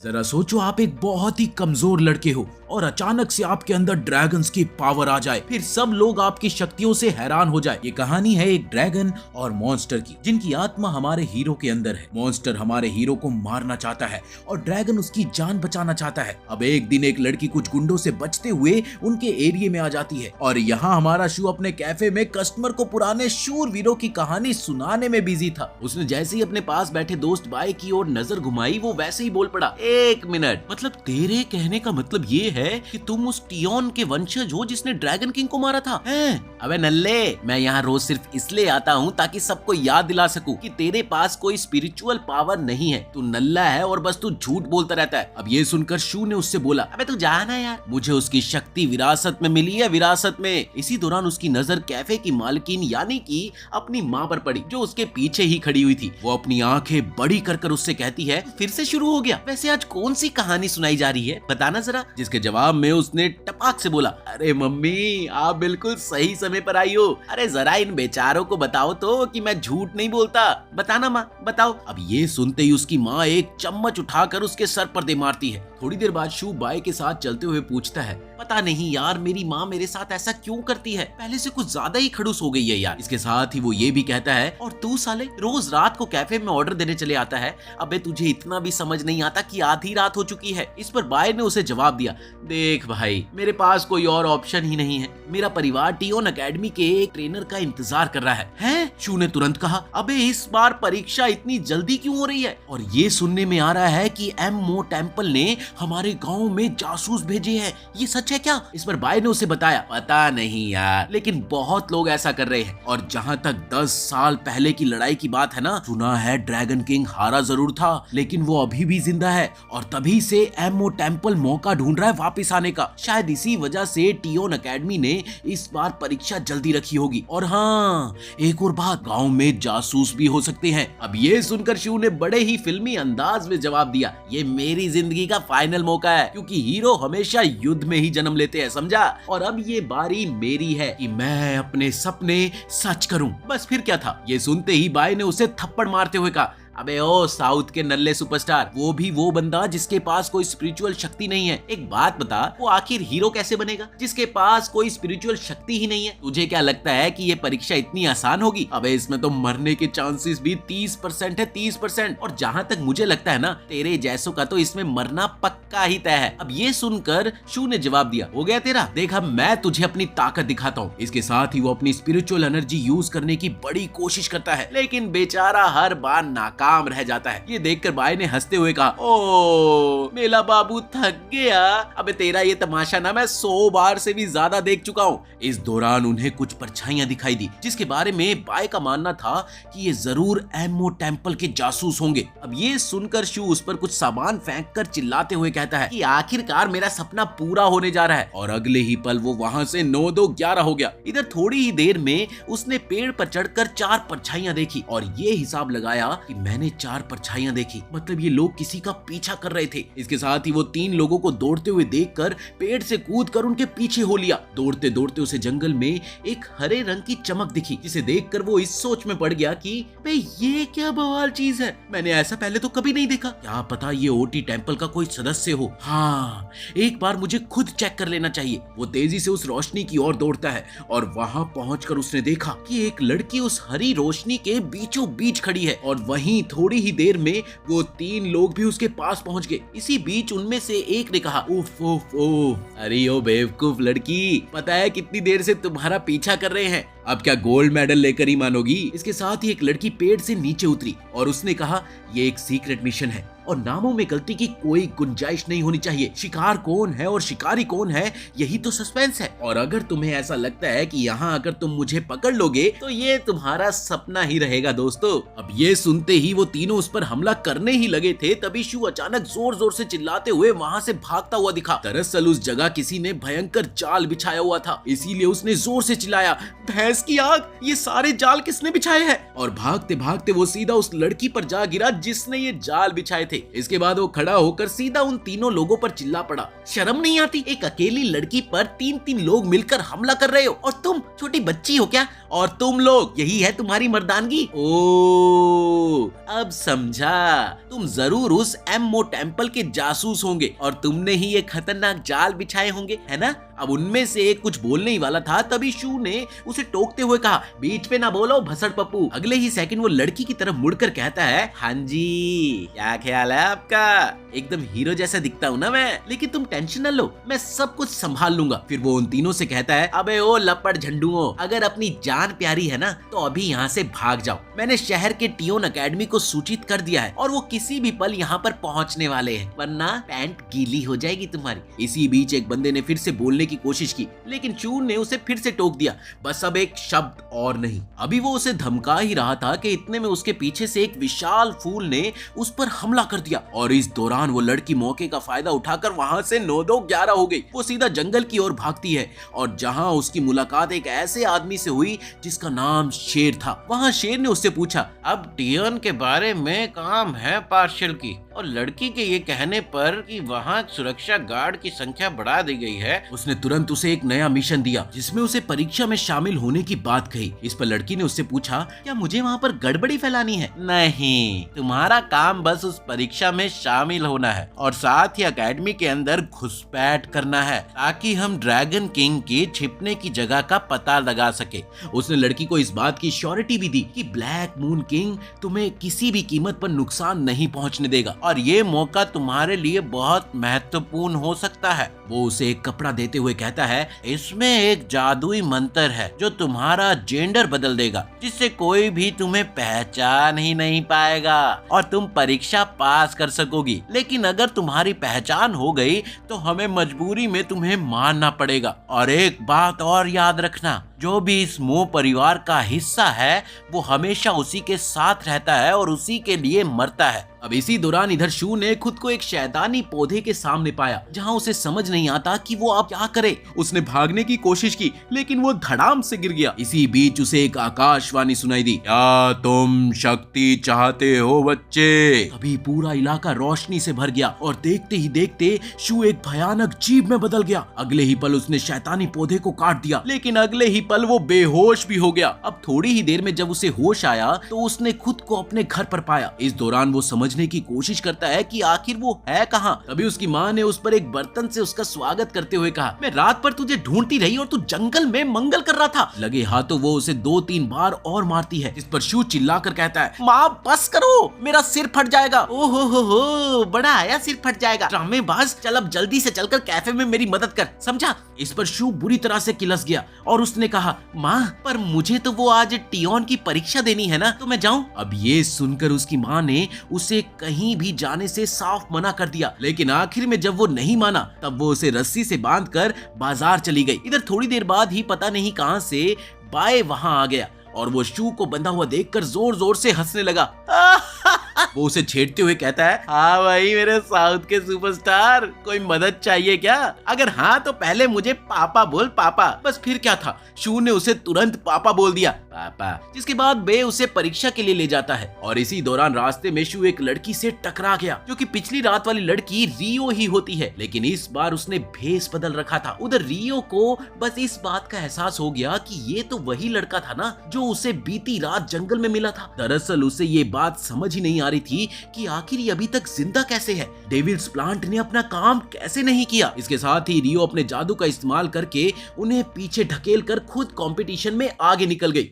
जरा सोचो, आप एक बहुत ही कमजोर लड़के हो और अचानक से आपके अंदर ड्रैगन्स की पावर आ जाए, फिर सब लोग आपकी शक्तियों से हैरान हो जाए। ये कहानी है एक ड्रैगन और मॉन्स्टर की, जिनकी आत्मा हमारे हीरो के अंदर है। मॉन्स्टर हमारे हीरो को मारना चाहता है और ड्रैगन उसकी जान बचाना चाहता है। अब एक दिन एक लड़की कुछ गुंडों से बचते हुए उनके एरिया में आ जाती है और यहाँ हमारा शू अपने कैफे में कस्टमर को पुराने शूरवीरों की कहानी सुनाने में बिजी था। उसने जैसे ही अपने पास बैठे दोस्त बाय की ओर नजर घुमाई, वो वैसे ही बोल पड़ा, एक मिनट, मतलब तेरे कहने का मतलब ये है कि तुम उस टियोन के वंशज हो जिसने ड्रैगन किंग को मारा था? हैं? अबे नल्ले, मैं यहाँ रोज सिर्फ इसलिए आता हूँ ताकि सबको याद दिला सकूं कि तेरे पास कोई स्पिरिचुअल पावर नहीं है। तू नल्ला है और बस तू झूठ बोलता रहता है। अब ये सुनकर शू ने उससे बोला, अबे तू जाना यार, मुझे उसकी शक्ति विरासत में मिली है, विरासत में। इसी दौरान उसकी नजर कैफे की मालकिन यानी कि अपनी माँ पर पड़ी, जो उसके पीछे ही खड़ी हुई थी। वो अपनी आंखें बड़ी कर उससे कहती है, फिर से शुरू हो गया? वैसे आज कौन सी कहानी सुनाई जा रही है, बताना जरा। जिसके जवाब में उसने टपाक से बोला, अरे मम्मी, आप बिल्कुल सही समय पर आई हो। अरे जरा इन बेचारों को बताओ तो कि मैं झूठ नहीं बोलता। बताना माँ, बताओ। अब ये सुनते ही उसकी माँ एक चम्मच उठाकर उसके सर पर दे मारती है। थोड़ी देर बाद शू बाय के साथ चलते हुए पूछता है, पता नहीं यार, मेरी माँ मेरे साथ ऐसा क्यों करती है, पहले से कुछ ज्यादा ही खड़ूस हो गई है यार। इसके साथ ही वो ये भी कहता है, और तू साले रोज रात को कैफे में ऑर्डर देने चले आता है। अबे तुझे इतना भी समझ नहीं आता कि आधी रात हो चुकी है। इस पर बाय ने उसे जवाब दिया, देख भाई, मेरे पास कोई और ऑप्शन ही नहीं है। मेरा परिवार टियोन एकेडमी के एक ट्रेनर का इंतजार कर रहा है। हैं? शू ने तुरंत कहा, अबे इस बार परीक्षा इतनी जल्दी क्यों हो रही है? और ये सुनने में आ रहा है कि एमओ टेम्पल ने हमारे गांव में जासूस भेजे हैं, ये सच है क्या? इस पर बाय ने उसे बताया, पता नहीं यार, लेकिन बहुत लोग ऐसा कर रहे हैं। और जहां तक 10 साल पहले की लड़ाई की बात है ना, सुना है ड्रैगन किंग हारा जरूर था, लेकिन वो अभी भी जिंदा है और तभी से एमओ टेम्पल मौका ढूंढ रहा है वापिस आने का। शायद इसी वजह से टियोन एकेडमी ने इस बार परीक्षा जल्दी रखी होगी। और हाँ, एक और बात, गांव में जासूस भी हो सकते हैं। अब ये सुनकर शू ने बड़े ही फिल्मी अंदाज में जवाब दिया, ये मेरी जिंदगी का फाइनल मौका है, क्योंकि हीरो हमेशा युद्ध में ही जन्म लेते हैं, समझा? और अब ये बारी मेरी है कि मैं अपने सपने सच करूं। बस फिर क्या था? ये सुनते ही बाय ने उसे थप्पड़ मारते हुए कहा, अबे ओ साउथ के नल्ले सुपरस्टार, वो भी वो बंदा जिसके पास कोई स्पिरिचुअल शक्ति नहीं है। एक बात बता, वो आखिर हीरो कैसे बनेगा जिसके पास कोई स्पिरिचुअल शक्ति ही नहीं है? तुझे क्या लगता है कि ये परीक्षा इतनी आसान होगी? अबे इसमें तो मरने के चांसेस भी 30% है, 30%। और जहां तक मुझे लगता है ना, तेरे जैसों का तो इसमें मरना पक्का ही तय है। अब ये सुनकर शू ने जवाब दिया, हो गया तेरा, देखा मैं तुझे अपनी ताकत दिखाता हूँ। इसके साथ ही वो अपनी स्पिरिचुअल एनर्जी यूज करने की बड़ी कोशिश करता है, लेकिन बेचारा हर बार नाकाम रह जाता है। ये देखकर बाय ने हंसते हुए कहा, ओ मेला बाबू थक गया। अबे तेरा ये तमाशा ना मैं 100 बार से भी ज्यादा देख चुका हूँ। इस दौरान उन्हें कुछ परछाइयां दिखाई दी, जिसके बारे में बाय का मानना था कि ये जरूर एमओ टेम्पल के जासूस होंगे। अब ये सुनकर शू उस पर कुछ सामान फेंक कर चिल्लाते हुए कहता है कि आखिरकार मेरा सपना पूरा होने जा रहा है। और अगले ही पल वो वहां से 9-2-11 हो गया। इधर थोड़ी ही देर में उसने पेड़ पर चढ़कर 4 परछाइयां देखी और ये हिसाब लगाया कि मैंने 4 परछाइयां देखी, मतलब ये लोग किसी का पीछा कर रहे थे। इसके साथ ही वो 3 लोगों को दौड़ते हुए देखकर पेड़ से कूदकर उनके पीछे हो लिया। दौड़ते दौड़ते उसे जंगल में एक हरे रंग की चमक दिखी, जिसे देखकर वो इस सोच में पड़ गया कि बे ये क्या बवाल चीज है, मैंने ऐसा पहले तो कभी नहीं देखा। क्या पता ये ओटी टेम्पल का कोई सदस्य हो। हाँ, एक बार मुझे खुद चेक कर लेना चाहिए। वो तेजी से उस रोशनी की ओर दौड़ता है और वहां पहुंचकर उसने देखा कि एक लड़की उस हरी रोशनी के बीचों बीच खड़ी है और वहीं थोड़ी ही देर में वो 3 लोग भी उसके पास पहुंच गए। इसी बीच उनमें से एक ने कहा, उफ उफ उफ, अरे ओ बेवकूफ लड़की, पता है कितनी देर से तुम्हारा पीछा कर रहे हैं, अब क्या गोल्ड मेडल लेकर ही मानोगी? इसके साथ ही एक लड़की पेड़ से नीचे उतरी और उसने कहा, ये एक सीक्रेट मिशन है और नामों में गलती की कोई गुंजाइश नहीं होनी चाहिए। शिकार कौन है और शिकारी कौन है, यही तो सस्पेंस है। और अगर तुम्हें ऐसा लगता है कि यहाँ अगर तुम मुझे पकड़ लोगे तो ये तुम्हारा सपना ही रहेगा दोस्तों। अब ये सुनते ही वो तीनों उस पर हमला करने ही लगे थे, तभी शू अचानक जोर जोर से चिल्लाते हुए वहाँ से भागता हुआ दिखा। दरअसल उस जगह किसी ने भयंकर जाल बिछाया हुआ था, इसीलिए उसने जोर से चिल्लाया, भैंस गैस की आग, ये सारे जाल किसने बिछाए हैं? और भागते भागते वो सीधा उस लड़की पर जा गिरा जिसने ये जाल बिछाए थे। इसके बाद वो खड़ा होकर सीधा उन तीनों लोगों पर चिल्ला पड़ा, शर्म नहीं आती? एक अकेली लड़की पर तीन तीन लोग मिलकर हमला कर रहे हो और तुम छोटी बच्ची हो क्या? और तुम लोग, यही है तुम्हारी मर्दानगी? ओ, अब समझा, तुम जरूर उस एमओ टेम्पल के जासूस होंगे और तुमने ही ये खतरनाक जाल बिछाए होंगे, है ना? अब उनमें से एक कुछ बोलने ही वाला था, तभी शू ने उसे टोकते हुए कहा, बीच पे ना बोलो भसड़ पप्पू। अगले ही सेकंड वो लड़की की तरफ मुड़कर कहता है, हाँ जी, क्या ख्याल है आपका? एकदम हीरो जैसा दिखता हूँ ना मैं, लेकिन तुम टेंशन न लो, मैं सब कुछ संभाल लूंगा। फिर वो उन तीनों से कहता है, अबे ओ लपड़ झंडुओ, अगर अपनी जान प्यारी है ना तो अभी यहाँ से भाग जाओ। मैंने शहर के टियोन अकेडमी को सूचित कर दिया है और वो किसी भी पल यहाँ पर पहुँचने वाले हैं, वरना पैंट गीली हो जाएगी तुम्हारी। इसी बीच एक बंदे ने फिर से बोलने की कोशिश की, लेकिन चून ने उसे फिर से टोक दिया, बस अब एक शब्द और नहीं। अभी वो उसे धमका ही रहा था कि इतने में उसके पीछे से एक विशाल फूल ने उस पर हमला कर दिया और इस दौरान वो लड़की मौके का फायदा उठाकर वहां से 9-2-11 हो गई। वो सीधा जंगल की ओर भागती है और जहां उसकी मुलाकात एक ऐसे आदमी से हुई जिसका नाम शेर था। वहां शेर ने उससे पूछा, अब टियोन के बारे में काम है पार्शल की, और लड़की के ये कहने पर कि वहाँ सुरक्षा गार्ड की संख्या बढ़ा दी गई है, उसने तुरंत उसे एक नया मिशन दिया जिसमें उसे परीक्षा में शामिल होने की बात कही। इस पर लड़की ने उससे पूछा, क्या मुझे वहाँ पर गड़बड़ी फैलानी है? नहीं, तुम्हारा काम बस उस परीक्षा में शामिल होना है और साथ ही एकेडमी के अंदर घुसपैठ करना है ताकि हम ड्रैगन किंग की छिपने की जगह का पता लगा सके। उसने लड़की को इस बात की श्योरिटी भी दी कि ब्लैक मून किंग तुम्हें किसी भी कीमत पर नुकसान नहीं पहुँचने देगा और ये मौका तुम्हारे लिए बहुत महत्वपूर्ण हो सकता है। वो उसे एक कपड़ा देते हुए कहता है, इसमें एक जादुई मंत्र है जो तुम्हारा जेंडर बदल देगा, जिससे कोई भी तुम्हें पहचान ही नहीं पाएगा और तुम परीक्षा पास कर सकोगी। लेकिन अगर तुम्हारी पहचान हो गई तो हमें मजबूरी में तुम्हें मानना पड़ेगा। और एक बात और याद रखना, जो भी इस मोह परिवार का हिस्सा है वो हमेशा उसी के साथ रहता है और उसी के लिए मरता है। अब इसी दौरान इधर शू ने खुद को एक शैतानी पौधे के सामने पाया जहां उसे समझ नहीं आता कि वो अब क्या करे। उसने भागने की कोशिश की लेकिन वो धड़ाम से गिर गया। इसी बीच उसे एक आकाशवाणी सुनाई दी, क्या तुम शक्ति चाहते हो बच्चे? अभी पूरा इलाका रोशनी से भर गया और देखते ही देखते शू एक भयानक जीव में बदल गया। अगले ही पल उसने शैतानी पौधे को काट दिया, लेकिन अगले ही पल वो बेहोश भी हो गया। अब थोड़ी ही देर में जब उसे होश आया तो उसने खुद को अपने घर पर पाया। इस दौरान वो समझने की कोशिश करता है कि आखिर वो है कहाँ। तभी उसकी माँ ने उस पर एक बर्तन से उसका स्वागत करते हुए कहा, मैं रात पर तुझे ढूंढती रही और तू जंगल में मंगल कर रहा था। लगे हाथों वो उसे 2-3 बार और मारती है। इस पर शू चिल्लाकर कहता है, माँ बस करो, मेरा सिर फट जाएगा। ओहो हो, बड़ा आया सिर फट जाएगा, ड्रामेबाज, चल अब जल्दी से चलकर कैफे में मेरी मदद कर, समझा? इस पर शू बुरी तरह से किलस गया और उसने कहा, माँ पर मुझे तो वो आज टियोन की परीक्षा देनी है ना, तो मैं जाऊं? अब ये सुनकर उसकी माँ ने उसे कहीं भी जाने से साफ मना कर दिया, लेकिन आखिर में जब वो नहीं माना तब वो उसे रस्सी से बांधकर बाजार चली गई। इधर थोड़ी देर बाद ही पता नहीं कहां से बाय वहां आ गया और वो शू को बंधा हुआ देखकर जोर जोर से हंसने लगा। वो उसे छेड़ते हुए कहता है, हाँ भाई मेरे साउथ के सुपरस्टार, कोई मदद चाहिए क्या? अगर हाँ तो पहले मुझे पापा बोल, पापा। बस फिर क्या था, शू ने उसे तुरंत पापा बोल दिया, पापा। जिसके बाद बे उसे परीक्षा के लिए ले जाता है और इसी दौरान रास्ते में शू एक लड़की से टकरा गया जो कि पिछली रात वाली लड़की रियो ही होती है, लेकिन इस बार उसने भेष बदल रखा था। उधर रियो को बस इस बात का एहसास हो गया कि ये तो वही लड़का था ना जो उसे बीती रात जंगल में मिला था। दरअसल उसे ये बात समझ ही नहीं आ रही थी कि आखिर ये अभी तक जिंदा कैसे है, डेविल्स प्लांट ने अपना काम कैसे नहीं किया। इसके साथ ही रियो अपने जादू का इस्तेमाल करके उन्हें पीछे ढकेल कर खुद कंपटीशन में आगे निकल गई।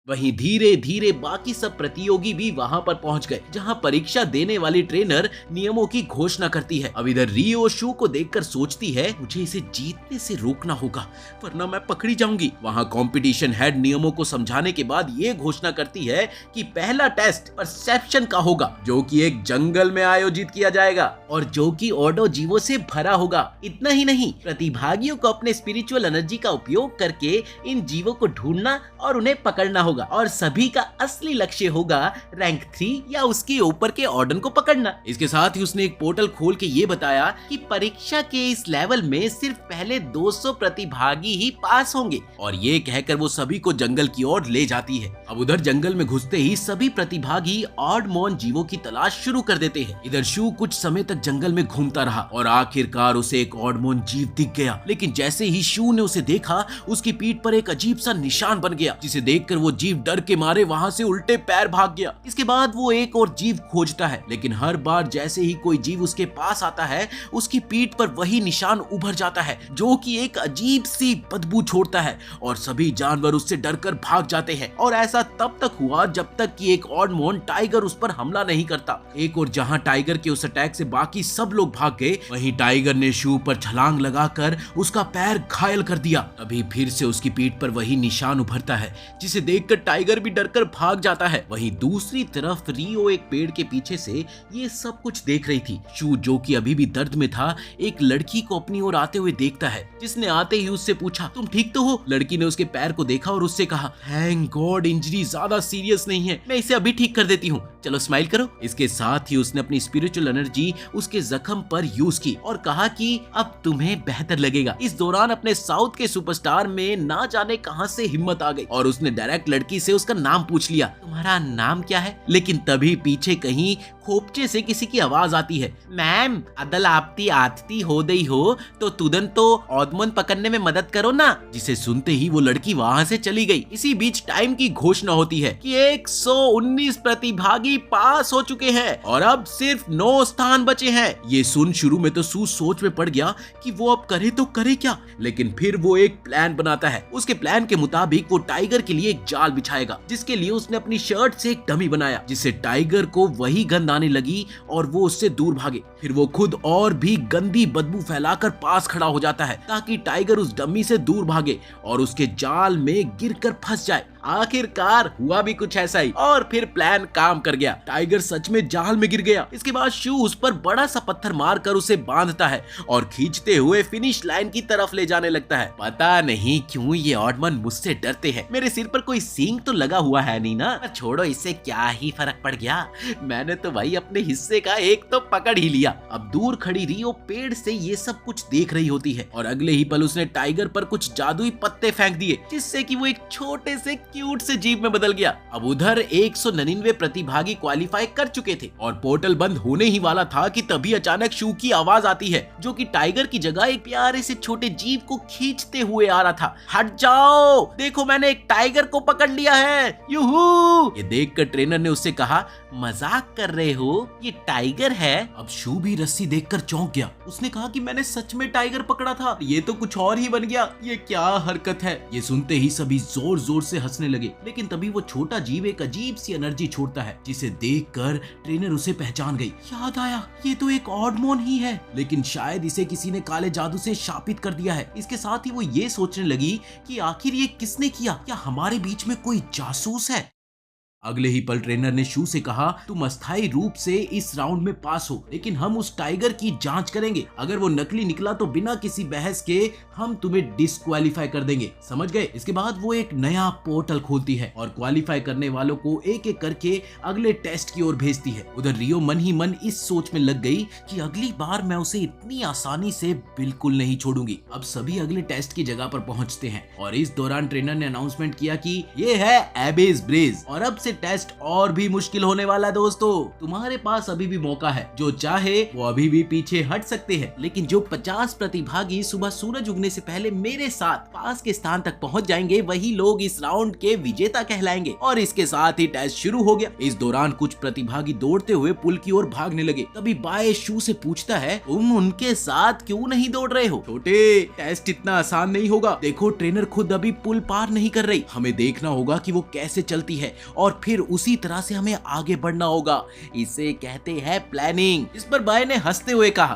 वहीं धीरे धीरे बाकी सब प्रतियोगी भी वहां पर पहुंच गए जहां परीक्षा देने वाली ट्रेनर नियमों की घोषणा करती है। अब इधर रियो शू को देखकर सोचती है, मुझे इसे जीतने से रोकना होगा वरना मैं पकड़ी जाऊंगी। वहां कंपटीशन हेड नियमों को समझाने के बाद ये घोषणा करती है कि पहला टेस्ट परसेप्शन का होगा जो कि एक जंगल में आयोजित किया जाएगा और जो कि ऑडो जीवों से भरा होगा। इतना ही नहीं, प्रतिभागियों को अपने स्पिरिचुअल एनर्जी का उपयोग करके इन जीवों को ढूंढना और उन्हें पकड़ना होगा। होगा और सभी का असली लक्ष्य होगा रैंक 3 या उसके ऊपर के ऑर्डन को पकड़ना। इसके साथ ही उसने एक पोर्टल खोल के ये बताया कि परीक्षा के इस लेवल में सिर्फ पहले 200 प्रतिभागी ही पास होंगे और ये कहकर वो सभी को जंगल की ओर ले जाती है। अब उधर जंगल में घुसते ही सभी प्रतिभागी ऑडमॉन जीवों की तलाश शुरू कर देते हैं। इधर शू कुछ समय तक जंगल में घूमता रहा और आखिरकार उसे एक ऑडमॉन जीव दिख गया। लेकिन जैसे ही शू ने उसे देखा, उसकी पीठ पर एक अजीब सा निशान बन गया, जिसे देखकर वो जीव डर के मारे वहाँ से उल्टे पैर भाग गया। इसके बाद वो एक और जीव खोजता है, लेकिन हर बार जैसे ही कोई जीव उसके पास आता है, उसकी पीठ पर वही निशान उभर जाता है, जो कि एक अजीब सी बदबू छोड़ता है और सभी जानवर उससे डरकर भाग जाते हैं। और ऐसा तब तक हुआ जब तक कि एक ऑडमॉन टाइगर उस पर हमला नहीं करता। एक और जहां टाइगर के उस अटैक से बाकी सब लोग भाग गए, वहीं टाइगर ने शू पर छलांग लगाकर उसका पैर घायल कर दिया। तभी फिर से उसकी पीठ पर वही निशान उभरता है, जिसे देखकर टाइगर भी डरकर भाग जाता है। वहीं दूसरी तरफ रियो एक पेड़ के पीछे से ये सब कुछ देख रही थी। शू, जो कि अभी भी दर्द में था, एक लड़की को अपनी ओर आते हुए देखता है, जिसने आते ही उससे पूछा, तुम ठीक तो हो? लड़की ने उसके पैर को देखा और उससे कहा, थैंक गॉड, इंजरी ज्यादा सीरियस नहीं है, मैं इसे अभी ठीक कर देती हूँ, चलो स्माइल करो। इसके साथ ही उसने अपनी स्पिरिचुअल एनर्जी उसके जख्म पर यूज की और कहा कि अब तुम्हें बेहतर लगेगा। इस दौरान अपने साउथ के सुपरस्टार में ना जाने कहां से हिम्मत आ गई और उसने डायरेक्ट लड़की से उसका नाम पूछ लिया, तुम्हारा नाम क्या है? लेकिन तभी पीछे कहीं खोपचे से किसी की आवाज आती है, मैम अदल आपती आतती हो गई हो तो तुरंत तो ऑडमॉन पकड़ने में मदद करो ना। जिसे सुनते ही वो लड़की वहां से चली गई। इसी बीच टाइम की घोषणा होती है कि 119 प्रतिभागी पास हो चुके हैं और अब सिर्फ 9 स्थान बचे हैं। ये सुन शुरू में तो सू सोच में पड़ गया कि वो अब करे तो करे क्या, लेकिन फिर वो एक प्लान बनाता है। उसके प्लान के मुताबिक वो टाइगर के लिए एक जाल बिछाएगा, जिसके लिए उसने अपनी शर्ट से एक डमी बनाया, जिससे टाइगर को वही गंध आने लगी और वो उससे दूर भागे। फिर वो खुद और भी गंदी बदबू फैलाकर पास खड़ा हो जाता है ताकि टाइगर उस डमी से दूर भागे और उसके जाल में गिरकर फंस जाए। आखिरकार हुआ भी कुछ ऐसा ही और फिर प्लान काम कर गया। टाइगर सच में जाल में गिर गया। इसके बाद शू उस पर बड़ा सा पत्थर मारकर उसे बांधता है और खींचते हुए फिनिश लाइन की तरफ ले जाने लगता है। पता नहीं क्यों ये ऑडमन मुझसे डरते हैं। मेरे सिर पर कोई सींग तो लगा हुआ है नहीं ना, छोड़ो, इससे क्या ही फर्क पड़ गया, मैंने तो भाई अपने हिस्से का एक तो पकड़ ही लिया। अब दूर खड़ी रियो पेड़ से ये सब कुछ देख रही होती है और अगले ही पल उसने टाइगर पर कुछ जादुई पत्ते फेंक दिए, जिससे कि वो एक छोटे से क्यूट से जीव में बदल गया। अब उधर 199 प्रतिभागी क्वालिफाई कर चुके थे और पोर्टल बंद होने ही वाला था कि तभी अचानक शू की आवाज आती है, जो कि टाइगर की जगह एक प्यारे से छोटे जीव को खींचते हुए आ रहा था। हट जाओ, देखो मैंने एक टाइगर को पकड़ लिया है, यूहू। ये देखकर ट्रेनर ने उससे कहा, मजाक कर रहे हो, ये टाइगर है। अब शू भी रस्सी देखकर चौंक गया। उसने कहा कि मैंने सच में टाइगर पकड़ा था, ये तो कुछ और ही बन गया, ये क्या हरकत है। ये सुनते ही सभी जोर जोर से हंसने लगे, लेकिन तभी वो छोटा जीव एक अजीब सी एनर्जी छोड़ता है, जिसे देखकर ट्रेनर उसे पहचान गई। याद आया, ये तो एक ऑडमॉन ही है, लेकिन शायद इसे किसी ने काले जादू से शापित कर दिया है। इसके साथ ही वो ये सोचने लगी कि आखिर ये किसने किया, क्या हमारे बीच में कोई जासूस है। अगले ही पल ट्रेनर ने शू से कहा, तुम अस्थायी रूप से इस राउंड में पास हो, लेकिन हम उस टाइगर की जांच करेंगे। अगर वो नकली निकला तो बिना किसी बहस के हम तुम्हें डिस्क्वालीफाई कर देंगे, समझ गए। इसके बाद वो एक नया पोर्टल खोलती है और क्वालिफाई करने वालों को एक एक करके अगले टेस्ट की ओर भेजती है। उधर रियो मन ही मन इस सोच में लग गई कि अगली बार मैं उसे इतनी आसानी से बिल्कुल नहीं छोड़ूंगी। अब सभी अगले टेस्ट की जगह पर पहुंचते हैं और इस दौरान ट्रेनर ने अनाउंसमेंट किया कि ये है एबेस ब्रिज और अब टेस्ट और भी मुश्किल होने वाला। दोस्तों, तुम्हारे पास अभी भी मौका है, जो चाहे वो अभी भी पीछे हट सकते हैं, लेकिन जो 50 प्रतिभागी सुबह सूरज उगने से पहले मेरे साथ पास के स्थान तक पहुंच जाएंगे, वही लोग इस राउंड के विजेता कहलाएंगे। और इसके साथ ही टेस्ट शुरू हो गया। इस दौरान कुछ प्रतिभागी दौड़ते हुए पुल की ओर भागने लगे। तभी बाय शू से पूछता है, तुम उनके साथ क्यों नहीं दौड़ रहे हो? छोटे, टेस्ट इतना आसान नहीं होगा। देखो, ट्रेनर खुद अभी पुल पार नहीं कर रही, हमें देखना होगा कि वो कैसे चलती है और फिर उसी तरह से हमें आगे बढ़ना होगा। इसे कहते हैं प्लानिंग। इस पर बाय ने हंसते हुए कहा,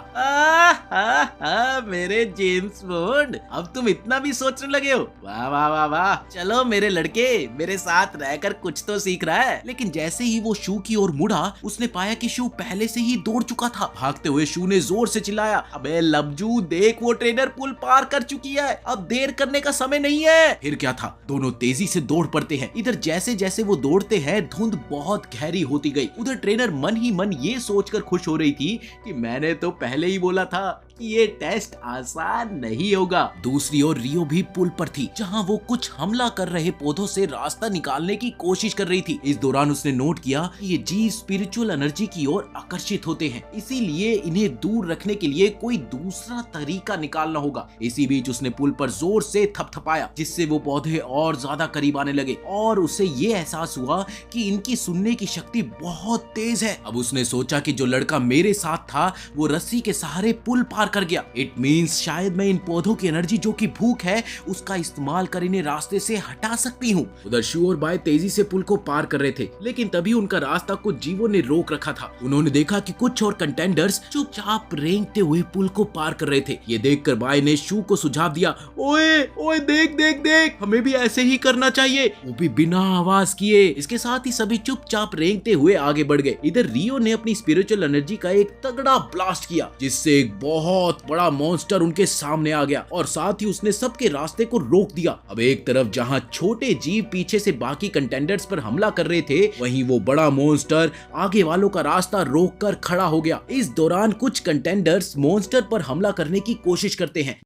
मेरे जेम्स बॉन्ड, अब तुम इतना भी सोचने लगे हो। वाह वाह वाह वाह, चलो मेरे लड़के, मेरे साथ रहकर कुछ तो सीख रहा है। लेकिन जैसे ही वो शू की ओर मुड़ा, उसने पाया कि शू पहले से ही दौड़ चुका था। भागते हुए शू ने जोर से चिल्लाया, अबे लबजू, देख वो ट्रेनर पुल पार कर चुकी है, अब देर करने का समय नहीं है। फिर क्या था, दोनों तेजी से दौड़ पड़ते हैं। इधर जैसे जैसे वो दौड़ते हैं, धुंध बहुत गहरी होती गई। उधर ट्रेनर मन ही मन ये सोचकर खुश हो रही थी कि मैंने तो पहले ही बोला था कि ये टेस्ट आसान नहीं होगा। दूसरी ओर रियो भी पुल पर थी, जहां वो कुछ हमला कर रहे पौधों से रास्ता निकालने की कोशिश कर रही थी। इस दौरान उसने नोट किया कि ये जीव स्पिरिचुअल एनर्जी की ओर आकर्षित होते हैं, इसीलिए इन्हें दूर रखने के लिए कोई दूसरा तरीका निकालना होगा। इसी बीच उसने पुल पर जोर से थपथपाया, जिससे वो पौधे और ज्यादा करीब आने लगे और उसे ये एहसास हुआ कि इनकी सुनने की शक्ति बहुत तेज है। अब उसने सोचा कि जो लड़का मेरे साथ था वो रस्सी के सहारे पुल पार कर गया। इट मींस शायद मैं इन पौधों की एनर्जी जो कि भूख है उसका इस्तेमाल कर इन्हें रास्ते से हटा सकती हूँ। उधर शू और बाय तेजी से पुल को पार कर रहे थे, लेकिन तभी उनका रास्ता कुछ जीवों ने रोक रखा था। उन्होंने देखा कि कुछ और कंटेंडर्स चुपचाप रेंगते हुए पुल को पार कर रहे थे। ये देखकर बाय ने शू को सुझाव दिया, ओए ओए देख देख देख, हमें भी ऐसे ही करना चाहिए। वो भी बिना आवाज किए। इसके साथ ही सभी चुपचाप रेंगते हुए आगे बढ़ गए। इधर रियो ने अपनी स्पिरिचुअल एनर्जी का एक तगड़ा ब्लास्ट किया, जिससे एक बहुत बड़ा मॉन्स्टर उनके सामने आ गया और साथ ही उसने सबके रास्ते को रोक दिया। अब एक तरफ जहां छोटे जीव पीछे से बाकी कंटेंडर्स पर हमला कर रहे थे, वहीं वो बड़ा मॉन्स्टर आगे वालों का रास्ता रोक कर खड़ा हो गया। इस दौरान कुछ कंटेंडर्स मॉन्स्टर पर हमला करने की कोशिश करते हैं,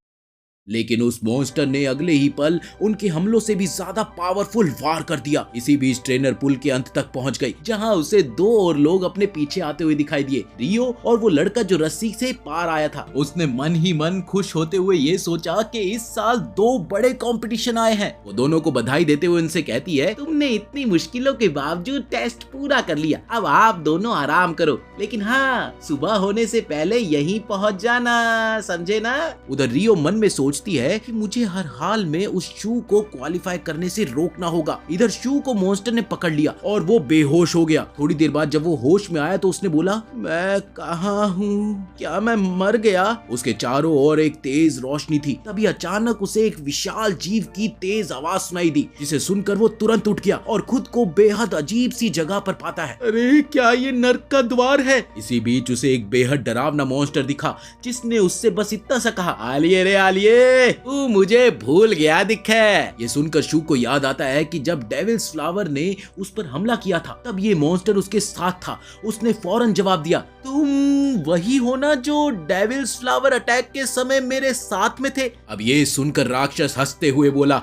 लेकिन उस मॉन्स्टर ने अगले ही पल उनके हमलों से भी ज्यादा पावरफुल वार कर दिया। इसी बीच ट्रेनर पुल के अंत तक पहुंच गई, जहां उसे दो और लोग अपने पीछे आते हुए दिखाई दिए, रियो और वो लड़का जो रस्सी से पार आया था। उसने मन ही मन खुश होते हुए ये सोचा कि इस साल 2 बड़े कंपटीशन आए हैं। वो दोनों को बधाई देते हुए उनसे कहती है, तुमने इतनी मुश्किलों के बावजूद टेस्ट पूरा कर लिया, अब आप दोनों आराम करो, लेकिन हाँ, सुबह होने से पहले यहीं पहुंच जाना, समझे ना। उधर रियो मन में सोचती है कि मुझे हर हाल में उस शू को क्वालिफाई करने से रोकना होगा। इधर शू को मॉन्स्टर ने पकड़ लिया और वो बेहोश हो गया। थोड़ी देर बाद जब वो होश में आया तो उसने बोला, मैं कहाँ हूँ, क्या मैं मर गया। उसके चारों ओर एक तेज रोशनी थी। तभी अचानक उसे एक विशाल जीव की तेज आवाज सुनाई दी, जिसे सुनकर वो तुरंत उठ गया और खुद को बेहद अजीब सी जगह पर पाता है। अरे क्या ये नर्क का द्वार है। इसी बीच उसे एक बेहद डरावना मॉन्स्टर दिखा, जिसने उससे बस इतना सा कहा, आलिए रे आलिए, तू मुझे भूल गया दिखे। ये सुनकर शू को याद आता है कि जब डेविल्स फ्लावर ने उस पर हमला किया था, तब ये मॉन्स्टर उसके साथ था। उसने फौरन जवाब दिया, तुम वही हो ना जो डेविल्स फ्लावर अटैक के समय मेरे साथ में थे। अब ये सुनकर राक्षस हंसते हुए बोला,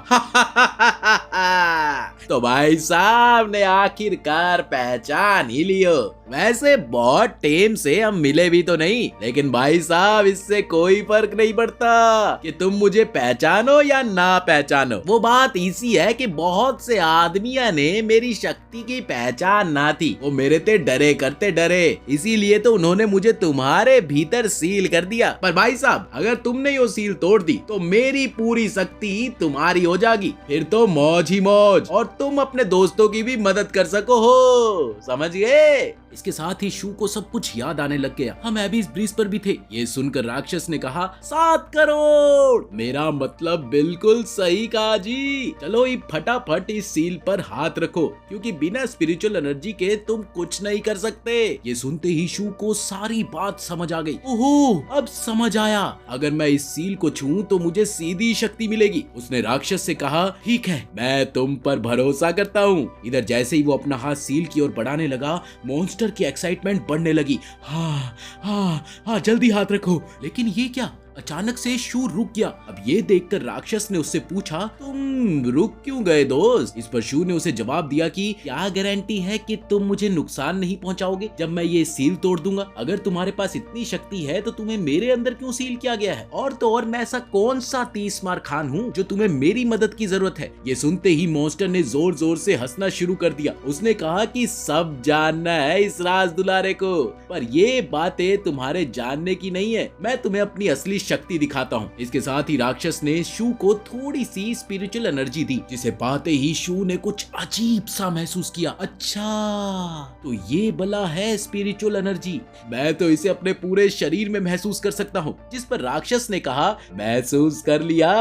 तो भाई साहब ने आखिरकार पहचान ही लियो। वैसे बहुत टाइम से हम मिले भी तो नहीं, लेकिन भाई साहब इससे कोई फर्क नहीं पड़ता कि तुम मुझे पहचानो या ना पहचानो। वो बात इसी है कि बहुत से आदमियों ने मेरी शक्ति की पहचान ना थी, वो मेरे ते डरे करते डरे, इसीलिए तो उन्होंने मुझे तुम्हारे भीतर सील कर दिया। पर भाई साहब अगर तुमने वो सील तोड़ दी तो मेरी पूरी शक्ति तुम्हारी हो जाएगी, फिर तो मौज ही मौज, और तुम अपने दोस्तों की भी मदद कर सको हो, समझ गए। इसके साथ ही शू को सब कुछ याद आने लग गया। हम एबिस ब्रिज पर भी थे। ये सुनकर राक्षस ने कहा, 7 करोड़। मेरा मतलब बिल्कुल सही कहा जी। चलो ये फटाफट इस सील पर हाथ रखो, क्योंकि बिना स्पिरिचुअल एनर्जी के तुम कुछ नहीं कर सकते। ये सुनते ही शू को सारी बात समझ आ गई। ओहो, अब समझ आया, अगर मैं इस सील को छूऊं तो मुझे सीधी शक्ति मिलेगी। उसने राक्षस से कहा, ठीक है, मैं तुम पर भरोसा करता हूँ। इधर जैसे ही वो अपना हाथ सील की ओर बढ़ाने लगा, मॉन्स्टर की एक्साइटमेंट बढ़ने लगी। हाँ हाँ हाँ, जल्दी हाथ रखो। लेकिन ये क्या, अचानक से शू रुक गया। अब ये देखकर राक्षस ने उससे पूछा, तुम रुक क्यों गए दोस्त। इस पर शू ने उसे जवाब दिया कि क्या गारंटी है कि तुम मुझे नुकसान नहीं पहुंचाओगे जब मैं ये सील तोड़ दूंगा। अगर तुम्हारे पास इतनी शक्ति है तो तुम्हें मेरे अंदर क्यों सील किया गया है, और तो और मैं ऐसा कौन सा 30 मार खान हूँ जो तुम्हें मेरी मदद की जरूरत है। ये सुनते ही मॉन्स्टर ने जोर जोर से हंसना शुरू कर दिया। उसने कहा कि सब जानना है इस राज दुलारे को, पर ये बातें तुम्हारे जानने की नहीं है। मैं तुम्हें अपनी असली शक्ति दिखाता हूँ। इसके साथ ही राक्षस ने शू को थोड़ी सी स्पिरिचुअल एनर्जी दी, जिसे पाते ही शू ने कुछ अजीब सा महसूस किया। अच्छा, तो ये बला है स्पिरिचुअल एनर्जी, मैं तो इसे अपने पूरे शरीर में महसूस कर सकता हूँ। जिस पर राक्षस ने कहा, महसूस कर लिया,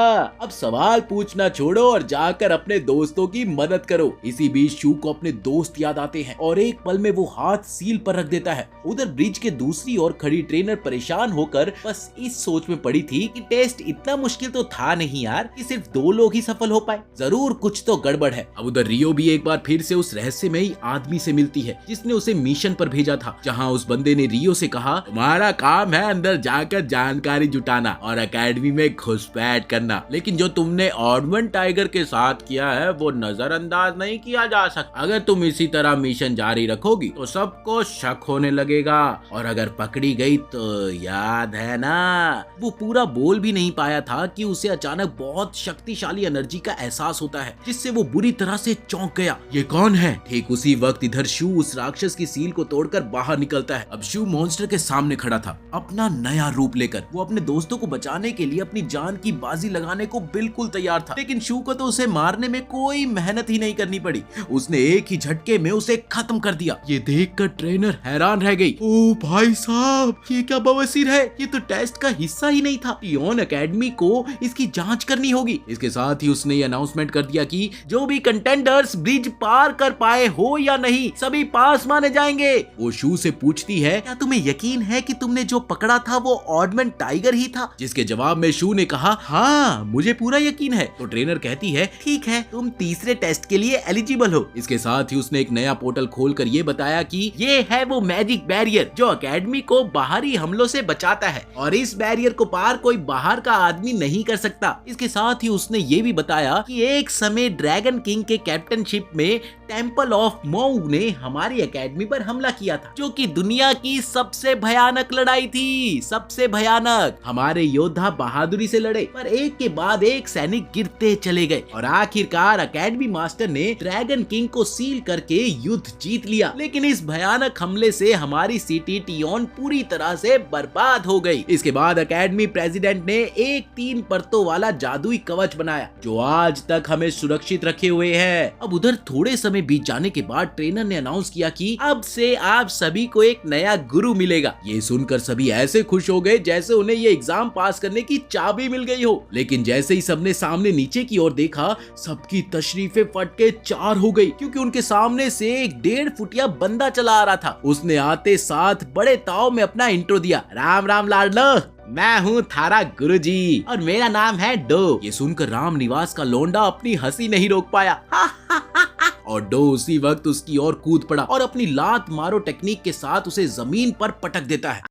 अब सवाल पूछना छोड़ो और जाकर अपने दोस्तों की मदद करो। इसी बीच शू को अपने दोस्त याद आते हैं और एक पल में वो हाथ सील पर रख देता है। उधर ब्रिज के दूसरी ओर खड़ी ट्रेनर परेशान होकर बस इस सोच में पड़ी थी कि टेस्ट इतना मुश्किल तो था नहीं यार कि सिर्फ 2 लोग ही सफल हो पाए, जरूर कुछ तो गड़बड़ है। अब उधर रियो भी एक बार फिर से उस रहस्यमयी आदमी से मिलती है जिसने उसे मिशन पर भेजा था, जहाँ उस बंदे ने रियो से कहा, तुम्हारा काम है अंदर जाकर जानकारी जुटाना और एकेडमी में घुसपैठ करना, लेकिन जो तुमने ऑडमन टाइगर के साथ किया है वो नजरअंदाज नहीं किया जा सकता। अगर तुम इसी तरह मिशन जारी रखोगी तो सबको शक होने लगेगा और अगर पकड़ी गई तो याद है ना। वो पूरा बोल भी नहीं पाया था कि उसे अचानक बहुत शक्तिशाली एनर्जी का एहसास होता है, जिससे वो बुरी तरह से चौंक गया। ये कौन है? ठीक उसी वक्त इधर शू उस राक्षस की सील को तोड़कर बाहर निकलता है। अब शू मॉन्स्टर के सामने खड़ा था, अपना नया रूप लेकर। वो अपने दोस्तों को बचाने के लिए अपनी जान की बाजी लगाने को बिल्कुल तैयार था, लेकिन शू को तो उसे मारने में कोई मेहनत ही नहीं करनी पड़ी। उसने एक ही झटके में उसे खत्म कर दिया। ये देखकर ट्रेनर हैरान रह गई। ओ भाई साहब, ये क्या बवासीर है? ये तो टेस्ट का हिस्सा ही नहीं था। टियोन एकेडमी को इसकी जांच करनी होगी। इसके साथ ही उसने ये अनाउंसमेंट कर दिया कि जो भी कंटेंडर्स ब्रिज पार कर पाए हो या नहीं, सभी पास माने जाएंगे। वो शू से पूछती है, क्या तुम्हें यकीन है कि तुमने जो पकड़ा था वो ऑडमन टाइगर ही था? जिसके जवाब में शू ने कहा, हाँ मुझे पूरा यकीन है। तो ट्रेनर कहती है, ठीक है, तुम तीसरे टेस्ट के लिए एलिजिबल हो। इसके साथ ही उसने एक नया पोर्टल खोलकर ये बताया कि ये है वो मैजिक बैरियर जो एकेडमी को बाहरी हमलों से बचाता है और इस बैरियर को पार कोई बाहर का आदमी नहीं कर सकता। इसके साथ ही उसने ये भी बताया कि एक समय ड्रैगन किंग के कैप्टनशिप में टेंपल ऑफ मऊ ने हमारी एकेडमी पर हमला किया था, जो कि दुनिया की सबसे भयानक लड़ाई थी। सबसे भयानक। हमारे योद्धा बहादुरी से लड़े, पर एक के बाद एक सैनिक गिरते चले गए और आखिरकार एकेडमी मास्टर ने ड्रैगन किंग को सील करके युद्ध जीत लिया। लेकिन इस भयानक हमले से हमारी सिटी टियोन पूरी तरह से बर्बाद हो गई। इसके बाद एकेडमी प्रेसिडेंट ने एक 3 परतों वाला जादुई कवच बनाया जो आज तक हमें सुरक्षित रखे हुए है। अब उधर थोड़े समय बीत जाने के बाद ट्रेनर ने अनाउंस किया कि अब से आप सभी को एक नया गुरु मिलेगा। ये सुनकर सभी ऐसे खुश हो गए जैसे उन्हें ये एग्जाम पास करने की चाबी मिल गई हो। लेकिन जैसे ही सबने सामने नीचे की ओर देखा, सबकी तशरीफें फट के 4 हो गई, क्योंकि उनके सामने से एक 1.5 फुटिया बंदा चला आ रहा था। उसने आते साथ बड़े ताव में अपना इंट्रो दिया, राम राम लाडलो, मैं हूँ थारा गुरुजी और मेरा नाम है डो। ये सुनकर राम निवास का लोंडा अपनी हंसी नहीं रोक पाया और डो उसी वक्त उसकी ओर कूद पड़ा और अपनी लात मारो टेक्निक के साथ उसे जमीन पर पटक देता है।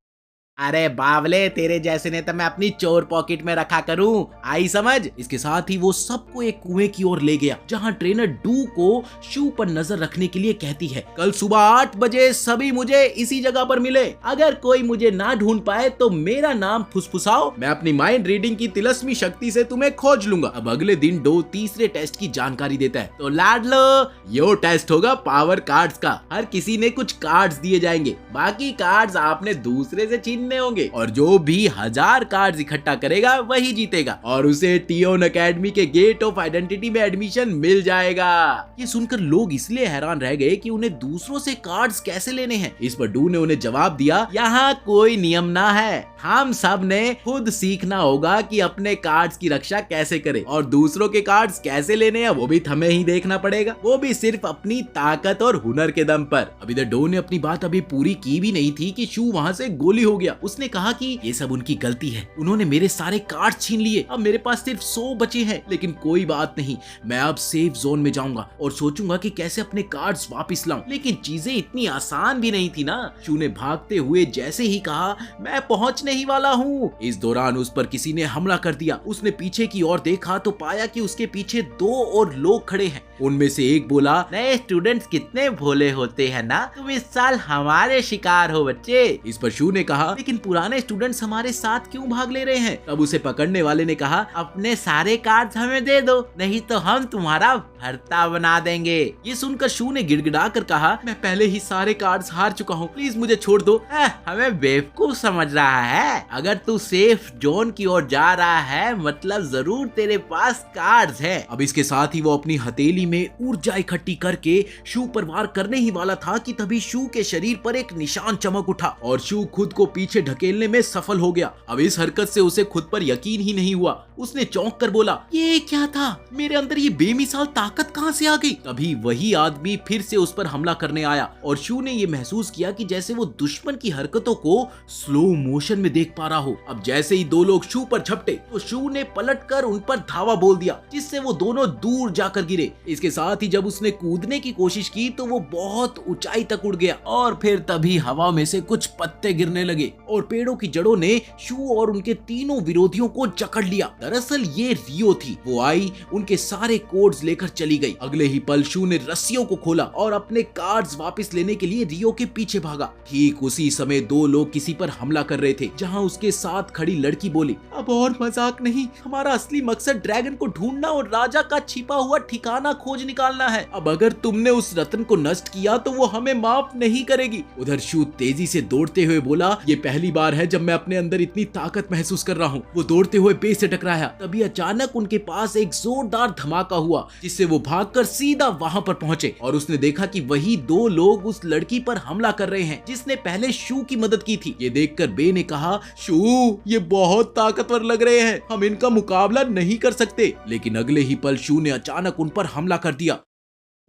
अरे बावले, तेरे जैसे ने तो मैं अपनी चोर पॉकेट में रखा करूं, आई समझ। इसके साथ ही वो सबको एक कुएं की ओर ले गया, जहां ट्रेनर डू को शू पर नजर रखने के लिए कहती है, कल सुबह 8 बजे सभी मुझे इसी जगह पर मिले। अगर कोई मुझे ना ढूंढ पाए तो मेरा नाम फुसफुसाओ, मैं अपनी माइंड रीडिंग की तिलस्मी शक्ति से तुम्हें खोज लूंगा। अब अगले दिन डो तीसरे टेस्ट की जानकारी देता है। तो लाडलो, यो टेस्ट होगा पावर कार्ड्स का। हर किसी ने कुछ कार्ड्स दिए जाएंगे, बाकी कार्ड्स आपने दूसरे से छीन होंगे और जो भी 1000 कार्ड्स इकट्ठा करेगा वही जीतेगा और उसे टियोन एकेडमी के गेट ऑफ आइडेंटिटी में एडमिशन मिल जाएगा। ये सुनकर लोग इसलिए हैरान रह गए कि उन्हें दूसरों से कार्ड्स कैसे लेने हैं। इस पर डू ने उन्हें जवाब दिया, यहाँ कोई नियम ना है, हम सब ने खुद सीखना होगा कि अपने कार्ड्स की रक्षा कैसे करें और दूसरों के कार्ड्स कैसे लेने हैं वो भी हमें ही देखना पड़ेगा, वो भी सिर्फ अपनी ताकत और हुनर के दम पर। अब इधर डो ने अपनी बात अभी पूरी की भी नहीं थी कि शू वहाँ से गोली हो गया। उसने कहा कि ये सब उनकी गलती है, उन्होंने मेरे सारे कार्ड छीन लिए, अब मेरे पास सिर्फ 100 बचे हैं। लेकिन कोई बात नहीं, मैं अब सेफ जोन में जाऊंगा और सोचूंगा कि कैसे अपने कार्ड्स वापस लाऊं। लेकिन चीजें इतनी आसान भी नहीं थी ना। शू ने भागते हुए जैसे ही कहा, मैं पहुंचने ही वाला हूँ, इस दौरान उस पर किसी ने हमला कर दिया। उसने पीछे की ओर देखा तो पाया कि उसके पीछे 2 और लोग खड़े हैं। उनमें से एक बोला, नए स्टूडेंट्स कितने भोले होते हैं ना, तुम इस साल हमारे शिकार हो बच्चे। इस पर शू ने कहा, लेकिन पुराने स्टूडेंट्स हमारे साथ क्यों भाग ले रहे हैं? तब उसे पकड़ने वाले ने कहा, अपने सारे कार्ड्स हमें दे दो, नहीं तो हम तुम्हारा भरता बना देंगे। ये सुनकर शू ने गिड़गिड़ा कर कहा, मैं पहले ही सारे कार्ड्स हार चुका हूँ, प्लीज मुझे छोड़ दो। हमें बेवकूफ समझ रहा है? अगर तू सेफ जोन की ओर जा रहा है मतलब जरूर तेरे पास कार्ड्स है। अब इसके साथ ही वो अपनी हथेली में ऊर्जा इकट्ठी करके शू पर वार करने ही वाला था कि तभी शू के शरीर पर एक निशान चमक उठा और शू खुद को पीछे ढकेलने में सफल हो गया। अब इस हरकत से उसे खुद पर यकीन ही नहीं हुआ। उसने चौंक कर बोला, ये क्या था? मेरे अंदर ये बेमिसाल ताकत कहां से आ गई? तभी वही आदमी फिर से उस पर हमला करने आया और शू ने ये महसूस किया कि जैसे वो दुश्मन की हरकतों को स्लो मोशन में देख पा रहा हो। अब जैसे ही दो लोग शू पर झपटे तो शू ने पलटकर उन पर धावा बोल दिया, जिससे वो दोनों दूर जाकर गिरे। इसके साथ ही जब उसने कूदने की कोशिश की तो वो बहुत ऊंचाई तक उड़ गया और फिर तभी हवा में से कुछ पत्ते गिरने लगे और पेड़ों की जड़ों ने शू और उनके तीनों विरोधियों को जकड़ लिया। दरअसल ये रियो थी। वो आई, उनके सारे कोड्स लेकर चली गई। अगले ही पल शू ने रस्सियों को खोला और अपने कार्ड्स वापस लेने के लिए रियो के पीछे भागा। ठीक उसी समय दो लोग किसी पर हमला कर रहे थे, जहां उसके साथ खड़ी लड़की बोली, अब और मजाक नहीं, हमारा असली मकसद ड्रैगन को ढूंढना और राजा का छिपा हुआ ठिकाना खोज निकालना है। अब अगर तुमने उस रत्न को नष्ट किया तो वो हमें माफ नहीं करेगी। उधर शू तेजी से दौड़ते हुए बोला, ये पहली बार है जब मैं अपने अंदर इतनी ताकत महसूस कर रहा हूँ। वो दौड़ते हुए बे से टकराया। तभी अचानक उनके पास एक जोरदार धमाका हुआ, जिससे वो भागकर सीधा वहां पर पहुंचे और उसने देखा कि वही दो लोग उस लड़की पर हमला कर रहे हैं जिसने पहले शू की मदद की थी। ये देखकर बे ने कहा, शू ये बहुत ताकतवर लग रहे हैं, हम इनका मुकाबला नहीं कर सकते। लेकिन अगले ही पल शू ने अचानक उन पर हमला कर दिया।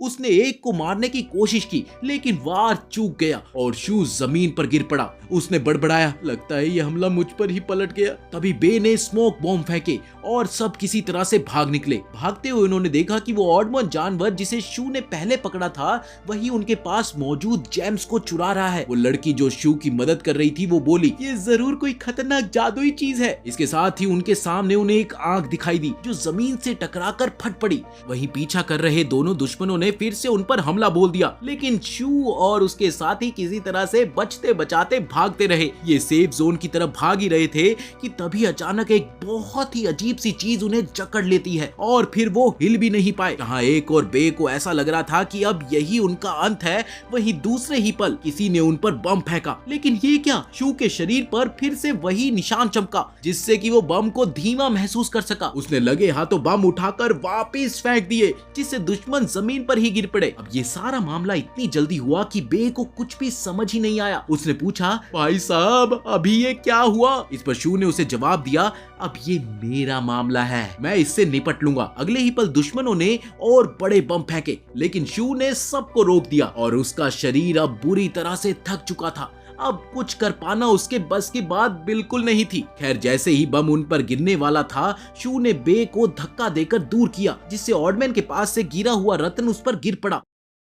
उसने एक को मारने की कोशिश की लेकिन वार चूक गया और शू जमीन पर गिर पड़ा। उसने बड़बड़ाया, लगता है ये हमला मुझ पर ही पलट गया। तभी बे ने स्मोक बॉम्ब फेंके और सब किसी तरह से भाग निकले। भागते हुए उन्होंने देखा कि वो ऑडमन जानवर जिसे शू ने पहले पकड़ा था वही उनके पास मौजूद जेम्स को चुरा रहा है। वो लड़की जो शू की मदद कर रही थी वो बोली, ये जरूर कोई खतरनाक जादुई चीज है। इसके साथ ही उनके सामने उन्हें एक आंख दिखाई दी जो जमीन से टकराकर फट पड़ी। वहीं पीछा कर रहे दोनों दुश्मनों ने फिर से उन पर हमला बोल दिया, लेकिन शू और उसके साथी किसी तरह से बचते बचाते भागते रहे। ये सेफ जोन की तरफ भाग ही रहे थे कि तभी अचानक एक बहुत ही अजीब सी चीज उन्हें जकड़ लेती है और फिर वो हिल भी नहीं पाए। जहां एक और बे को ऐसा लग रहा था कि अब यही उनका अंत है, वहीं दूसरे ही पल किसी ने उन पर बम फेंका। लेकिन ये क्या? शू के शरीर पर फिर से वही निशान चमका जिससे कि वो बम को धीमा महसूस कर सका। उसने लगे हाथों बम उठाकर वापस फेंक दिए जिससे दुश्मन जमीन पर ही गिर पड़े। अब ये सारा मामला इतनी जल्दी हुआ कि बे को कुछ भी समझ ही नहीं आया। उसने पूछा, भाई साहब अभी ये क्या हुआ? इस पर शू ने उसे जवाब दिया, अब ये मेरा मामला है, मैं इससे निपट लूंगा। अगले ही पल दुश्मनों ने और बड़े बम फेंके लेकिन शू ने सबको रोक दिया और उसका शरीर अब बुरी तरह से थक चुका था। अब कुछ कर पाना उसके बस की बात बिल्कुल नहीं थी। खैर जैसे ही बम उन पर गिरने वाला था शू ने बे को धक्का देकर दूर किया जिससे ऑडमैन के पास से गिरा हुआ रत्न उस पर गिर पड़ा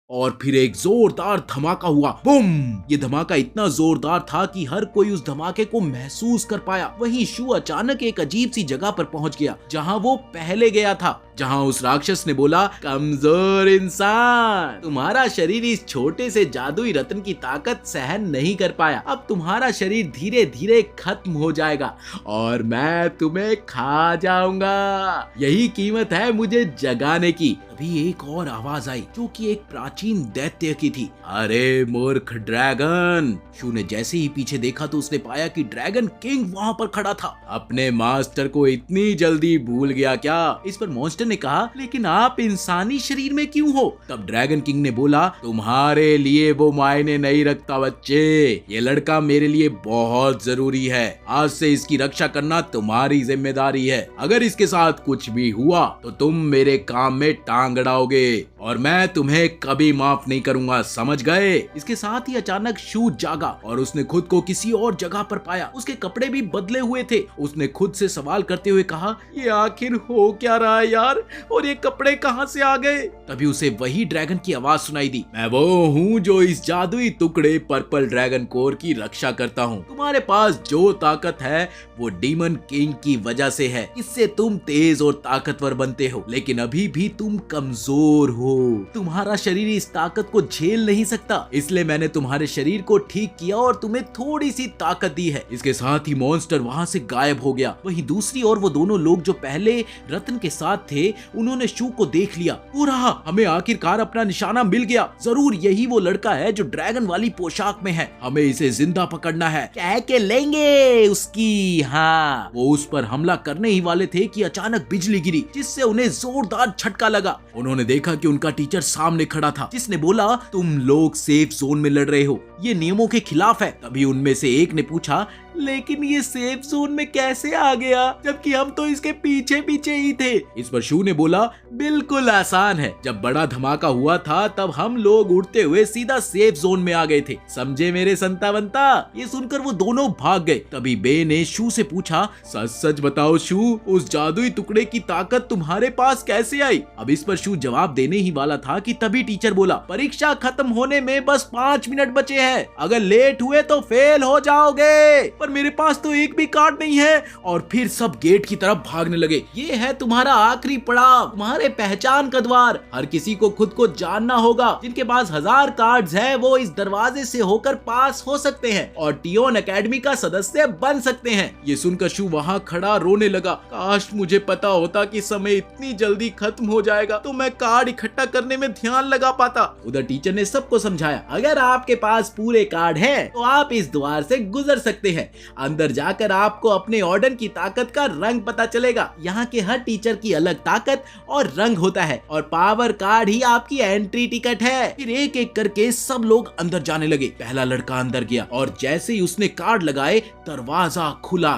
और फिर एक जोरदार धमाका हुआ। बूम! ये धमाका इतना जोरदार था कि हर कोई उस धमाके को महसूस कर पाया। वहीं शू अचानक एक अजीब सी जगह पर पहुंच गया जहां वो पहले गया था, जहां उस राक्षस ने बोला, कमजोर इंसान, तुम्हारा शरीर इस छोटे से जादुई रत्न की ताकत सहन नहीं कर पाया। अब तुम्हारा शरीर धीरे धीरे खत्म हो जाएगा और मैं तुम्हें खा जाऊंगा। यही कीमत है मुझे जगाने की। अभी एक और आवाज आई जो कि एक प्राचीन दैत्य की थी। अरे मूर्ख ड्रैगन! शू ने जैसे ही पीछे देखा तो उसने पाया कि ड्रैगन किंग वहां पर खड़ा था। अपने मास्टर को इतनी जल्दी भूल गया क्या? इस पर मॉन्स्टर ने कहा, लेकिन आप इंसानी शरीर में क्यों हो? तब ड्रैगन किंग ने बोला, तुम्हारे लिए वो मायने नहीं रखता बच्चे, ये लड़का मेरे लिए बहुत जरूरी है। आज से इसकी रक्षा करना तुम्हारी जिम्मेदारी है। अगर इसके साथ कुछ भी हुआ तो तुम मेरे काम में टांग अड़ाओगे और मैं तुम्हें कभी माफ नहीं करूंगा, समझ गए? इसके साथ ही अचानक शू जागा और उसने खुद को किसी और जगह पर पाया। उसके कपड़े भी बदले हुए थे। उसने खुद से सवाल करते हुए कहा, ये आखिर हो क्या रहा है यार, और ये कपड़े कहां से आ गए? तभी उसे वही ड्रैगन की आवाज सुनाई दी, मैं वो हूँ जो इस जादुई टुकड़े पर्पल ड्रैगन कोर की रक्षा करता हूँ। तुम्हारे पास जो ताकत है वो डीमन किंग की वजह से है। इससे तुम तेज और ताकतवर बनते हो, लेकिन अभी भी तुम कमजोर हो। तुम्हारा शरीर इस ताकत को झेल नहीं सकता, इसलिए मैंने तुम्हारे शरीर को ठीक किया और तुम्हें थोड़ी सी ताकत दी है। इसके साथ ही मॉन्स्टर वहाँ से गायब हो गया। वहीं दूसरी ओर वो दोनों लोग जो पहले रतन के साथ थे, उन्होंने शू को देख लिया। वो रहा, हमें आखिरकार अपना निशाना मिल गया। जरूर यही वो लड़का है जो ड्रैगन वाली पोशाक में है। हमें इसे जिंदा पकड़ना है, कह के लेंगे उसकी। हाँ, वो उस पर हमला करने ही वाले थे कि अचानक बिजली गिरी, जिससे उन्हें जोरदार झटका लगा। उन्होंने देखा कि उनका टीचर सामने खड़ा था, जिसने बोला, तुम लोग सेफ जोन में लड़ रहे हो, ये नियमों के खिलाफ है। तभी उनमें से एक ने पूछा, लेकिन ये सेफ जोन में कैसे आ गया, जबकि हम तो इसके पीछे पीछे ही थे? इस पर शू ने बोला, बिल्कुल आसान है। जब बड़ा धमाका हुआ था तब हम लोग उड़ते हुए सीधा सेफ जोन में आ गए थे, समझे मेरे संता बनता? ये सुनकर वो दोनों भाग गए। तभी बे ने शू से पूछा, सच सच बताओ शू, उस जादुई टुकड़े की ताकत तुम्हारे पास कैसे आई? अब इस पर शू जवाब देने ही वाला था कि तभी टीचर बोला, परीक्षा खत्म होने में बस 5 मिनट बचे हैं, अगर लेट हुए तो फेल हो जाओगे। पर मेरे पास तो एक भी कार्ड नहीं है। और फिर सब गेट की तरफ भागने लगे। ये है तुम्हारा आखिरी पड़ाव, तुम्हारे पहचान का द्वार। हर किसी को खुद को जानना होगा। जिनके पास 1000 कार्ड्स हैं वो इस दरवाजे से होकर पास हो सकते हैं और टियोन एकेडमी का सदस्य बन सकते हैं। ये सुनकर शू वहाँ खड़ा रोने लगा। काश मुझे पता होता कि समय इतनी जल्दी खत्म हो जाएगा तो मैं कार्ड इकट्ठा करने में ध्यान लगा पाता। उधर टीचर ने सबको समझाया, अगर आपके पास पूरे कार्ड हैं तो आप इस द्वार से गुजर सकते हैं। अंदर जाकर आपको अपने ऑर्डर की ताकत का रंग पता चलेगा। यहाँ के हर टीचर की अलग ताकत और रंग होता है और पावर कार्ड ही आपकी एंट्री टिकट है। फिर एक एक करके सब लोग अंदर जाने लगे। पहला लड़का अंदर गया और जैसे ही उसने कार्ड लगाए दरवाजा खुला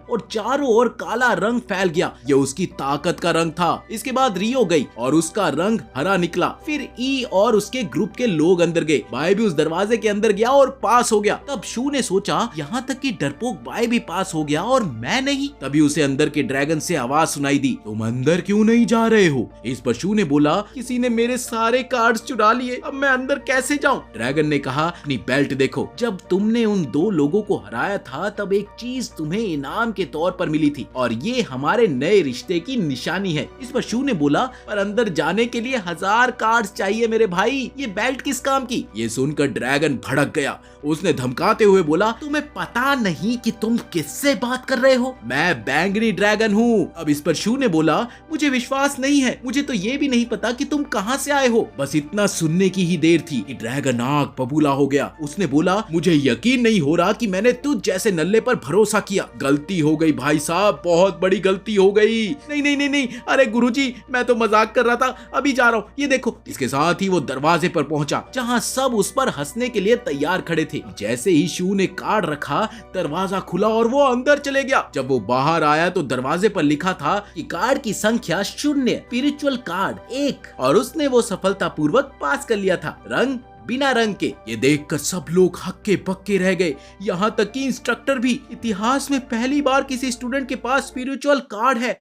और चारों ओर काला रंग फैल गया। ये उसकी ताकत का रंग था। इसके बाद रियो गई और उसका रंग हरा निकला। फिर ई और उसके ग्रुप के लोग अंदर गए। बाय भी उस दरवाजे के अंदर गया और पास हो गया। तब शू ने सोचा, यहाँ तक कि डरपोक बाय भी पास हो गया और मैं नहीं। तभी उसे अंदर के ड्रैगन से आवाज सुनाई दी, तुम अंदर क्यों नहीं जा रहे हो? इस पर शू ने बोला, किसी ने मेरे सारे कार्ड्स चुरा लिए, अब मैं अंदर कैसे जाऊं? ड्रैगन ने कहा, अपनी बेल्ट देखो, जब तुमने उन 2 लोगों को हराया था तब एक चीज तुम्हें इनाम के तौर पर मिली थी और ये हमारे नए रिश्ते की निशानी है। इस पर शू ने बोला, पर अंदर जाने के लिए 1000 कार्ड्स चाहिए मेरे भाई, ये बेल्ट किस काम की? ये सुनकर ड्रैगन भड़क गया। उसने धमकाते हुए बोला, तुम्हें पता नहीं कि तुम किससे बात कर रहे हो? मैं बैंगनी ड्रैगन हूँ। अब इस पर शू ने बोला, मुझे विश्वास नहीं है, मुझे तो ये भी नहीं पता कि तुम कहाँ से आए हो। बस इतना सुनने की ही देर थी कि ड्रैगन आग बबूला हो गया। उसने बोला, मुझे यकीन नहीं हो रहा कि मैंने तुझ जैसे नल्ले पर भरोसा किया। गलती हो गई भाई साहब, बहुत बड़ी गलती हो गई। नहीं नहीं नहीं नहीं, अरे गुरुजी, मैं तो मजाक कर रहा था, अभी जा रहा हूँ, ये देखो। इसके साथ ही वो दरवाजे पर पहुंचा जहाँ सब उस पर हंसने के लिए तैयार खड़े थे। जैसे ही शू ने कार्ड रखा दरवाजा खुला और वो अंदर चले गया। जब वो बाहर आया तो दरवाजे पर लिखा था कि कार्ड की संख्या 0, स्पिरिचुअल कार्ड 1 और उसने वो सफलतापूर्वक पास कर लिया था, रंग बिना रंग के। ये देखकर सब लोग हक्के बक्के रह गए, यहाँ तक कि इंस्ट्रक्टर भी। इतिहास में पहली बार किसी स्टूडेंट के पास स्पिरिचुअल कार्ड है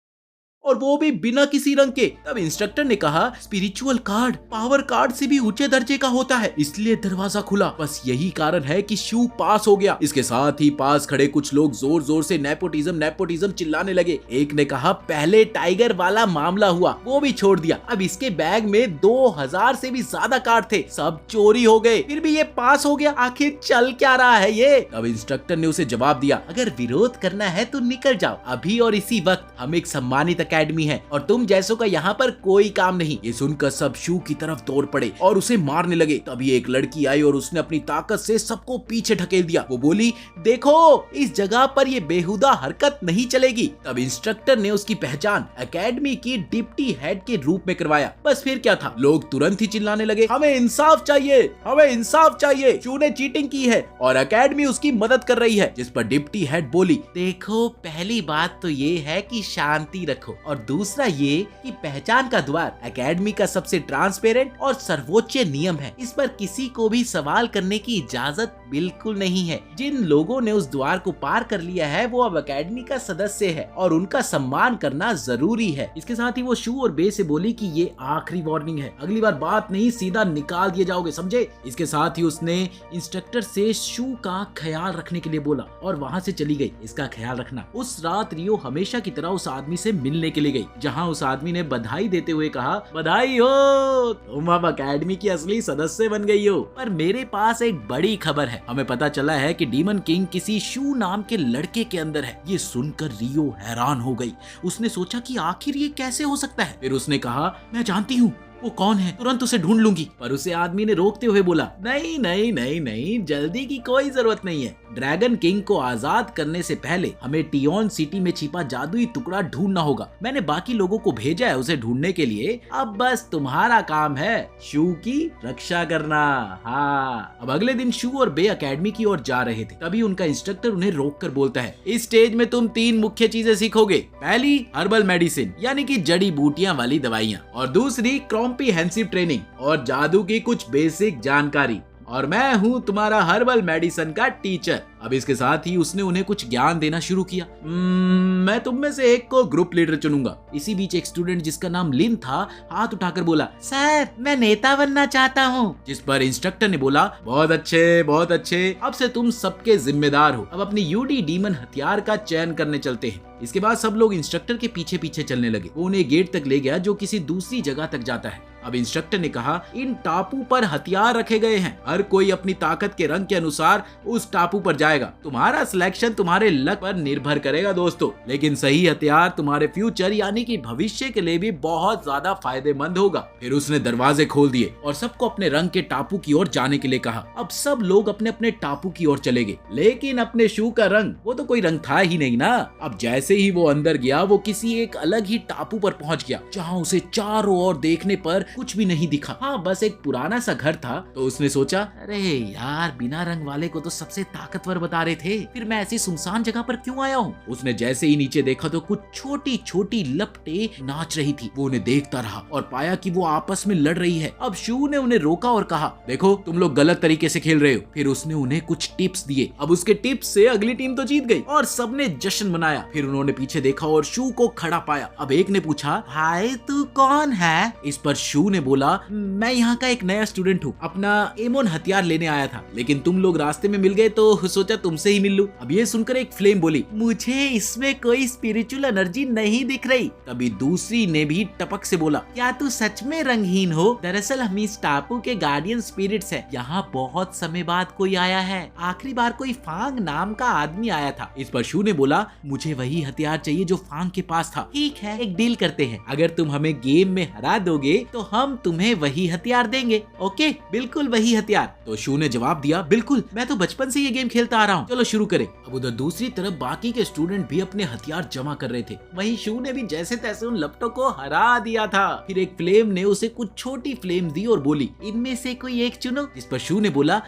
और वो भी बिना किसी रंग के। तब इंस्ट्रक्टर ने कहा, स्पिरिचुअल कार्ड पावर कार्ड से भी ऊंचे दर्जे का होता है, इसलिए दरवाजा खुला। बस यही कारण है कि शू पास हो गया। इसके साथ ही पास खड़े कुछ लोग जोर जोर से नेपोटिज्म नेपोटिज्म चिल्लाने लगे। एक ने कहा, पहले टाइगर वाला मामला हुआ, वो भी छोड़ दिया, अब इसके बैग में 2000 से भी ज्यादा कार्ड थे, सब चोरी हो गए, फिर भी ये पास हो गया। आखिर चल क्या रहा है ये? तब इंस्ट्रक्टर ने उसे जवाब दिया, अगर विरोध करना है तो निकल जाओ, अभी और इसी वक्त। हम एक सम्मानित एकेडमी है और तुम जैसों का यहाँ पर कोई काम नहीं। ये सुनकर सब शू की तरफ दौड़ पड़े और उसे मारने लगे। तभी एक लड़की आई और उसने अपनी ताकत से सबको पीछे ढकेल दिया। वो बोली, देखो इस जगह पर ये बेहुदा हरकत नहीं चलेगी। तब इंस्ट्रक्टर ने उसकी पहचान एकेडमी की डिप्टी हेड के रूप में करवाया। बस फिर क्या था, लोग तुरंत ही चिल्लाने लगे, हमें इंसाफ चाहिए, हमें इंसाफ चाहिए, शू ने चीटिंग की है और एकेडमी उसकी मदद कर रही है। जिस पर डिप्टी हेड बोली, देखो पहली बात तो ये है कि शांति रखो, और दूसरा ये कि पहचान का द्वार एकेडमी का सबसे ट्रांसपेरेंट और सर्वोच्च नियम है। इस पर किसी को भी सवाल करने की इजाजत बिल्कुल नहीं है। जिन लोगों ने उस द्वार को पार कर लिया है वो अब एकेडमी का सदस्य है और उनका सम्मान करना जरूरी है। इसके साथ ही वो शू और बे से बोली कि ये आखिरी वार्निंग है, अगली बार बात नहीं सीधा निकाल दिए जाओगे, समझे। इसके साथ ही उसने इंस्ट्रक्टर से शू का ख्याल रखने के लिए बोला और वहाँ से चली गई। इसका ख्याल रखना। उस रात रियो हमेशा की तरह उस आदमी से मिलने के लिए गई, जहाँ उस आदमी ने बधाई देते हुए कहा, बधाई हो, तुम अब एकेडमी की असली सदस्य बन गई हो। पर मेरे पास एक बड़ी खबर है, हमें पता चला है कि डीमन किंग किसी शू नाम के लड़के के अंदर है। ये सुनकर रियो हैरान हो गई। उसने सोचा कि आखिर ये कैसे हो सकता है। फिर उसने कहा, मैं जानती हूँ वो कौन है, तुरंत उसे ढूंढ लूंगी। पर उसे आदमी ने रोकते हुए बोला, नहीं नहीं नहीं नहीं, जल्दी की कोई जरूरत नहीं है। ड्रैगन किंग को आजाद करने से पहले हमें टियोन सिटी में छिपा जादुई टुकड़ा ढूंढना होगा। मैंने बाकी लोगों को भेजा है उसे ढूंढने के लिए, अब बस तुम्हारा काम है शू की रक्षा करना। हाँ। अब अगले दिन शू और बे एकेडमी की ओर जा रहे थे, तभी उनका इंस्ट्रक्टर उन्हें रोककर बोलता है, इस स्टेज में तुम 3 मुख्य चीजें सीखोगे। पहली हर्बल मेडिसिन यानी कि जड़ी बूटियां वाली दवाइयां, और दूसरी कॉम्प्रिहेंसिव ट्रेनिंग और जादू की कुछ बेसिक जानकारी। और मैं हूँ तुम्हारा हर्बल मेडिसिन का टीचर। अब इसके साथ ही उसने उन्हें कुछ ज्ञान देना शुरू किया। मैं तुम में से एक को ग्रुप लीडर चुनूंगा। इसी बीच एक स्टूडेंट जिसका नाम लिन था हाथ उठाकर बोला, सर मैं नेता बनना चाहता हूँ। जिस पर इंस्ट्रक्टर ने बोला, बहुत अच्छे बहुत अच्छे, अब से तुम सबके जिम्मेदार हो। अब अपनी यूडी डीमन हथियार का चयन करने चलते हैं। इसके बाद सब लोग इंस्ट्रक्टर के पीछे पीछे चलने लगे। वो उन्हें गेट तक ले गया जो किसी दूसरी जगह तक जाता है। अब इंस्ट्रक्टर ने कहा, इन टापू पर हथियार रखे गए हैं, हर कोई अपनी ताकत के रंग के अनुसार उस टापू पर जाएगा। तुम्हारा सिलेक्शन तुम्हारे लक पर निर्भर करेगा दोस्तों, लेकिन सही हथियार तुम्हारे फ्यूचर यानी कि भविष्य के लिए भी बहुत ज्यादा फायदेमंद होगा। फिर उसने दरवाजे खोल दिए और सबको अपने रंग के टापू की ओर जाने के लिए कहा। अब सब लोग अपने अपने टापू की ओर चले गए, लेकिन अपने शू का रंग, वो तो कोई रंग था ही नहीं ना। अब जैसे ही वो अंदर गया वो किसी एक अलग ही टापू पर पहुंच गया, जहाँ उसे चारों ओर देखने पर कुछ भी नहीं दिखा। हाँ, बस एक पुराना सा घर था। तो उसने सोचा, अरे यार, बिना रंग वाले को तो सबसे ताकतवर बता रहे थे, फिर मैं ऐसी सुनसान जगह पर क्यों आया हूँ। उसने जैसे ही नीचे देखा तो कुछ छोटी छोटी लपटे नाच रही थी। वो उन्हें देखता रहा और पाया कि वो आपस में लड़ रही है। अब शू ने उन्हें रोका और कहा, देखो तुम लोग गलत तरीके से खेल रहे हो। फिर उसने उन्हें कुछ टिप्स दिए। अब उसके टिप्स से अगली टीम तो जीत गई और सबने जश्न मनाया। फिर उन्होंने पीछे देखा और शू को खड़ा पाया। अब एक ने पूछा, भाई तू कौन है। इस पर शू ने बोला, मैं यहाँ का एक नया स्टूडेंट हूँ, अपना एमोन हथियार लेने आया था, लेकिन तुम लोग रास्ते में मिल गए तो सोचा तुमसे ही मिल लूं। अब ये सुनकर एक फ्लेम बोली, मुझे इसमें कोई स्पिरिचुअल एनर्जी नहीं दिख रही। तभी दूसरी ने भी टपक से बोला, क्या तू सच में रंगहीन हो। दरअसल हम इस टापू के गार्डियन स्पिरिट्स हैं। यहाँ बहुत समय बाद कोई आया है, आखिरी बार कोई फांग नाम का आदमी आया था। इस पर शू ने बोला, मुझे वही हथियार चाहिए जो फांग के पास था। ठीक है, एक डील करते हैं, अगर तुम हमें गेम में हरा दोगे तो हम तुम्हें वही हथियार देंगे। ओके, बिल्कुल वही हथियार। तो शू ने जवाब दिया, बिल्कुल, मैं तो बचपन से ये गेम खेलता आ रहा हूँ, चलो शुरू करें। अब उधर दूसरी तरफ बाकी के स्टूडेंट भी अपने हथियार जमा कर रहे थे। वहीं शू ने भी जैसे तैसे उन लपटों को हरा दिया था। फिर एक फ्लेम ने उसे कुछ छोटी फ्लेम दी और बोली, इनमें से कोई एक चुनो। इस पर शू ने बोला,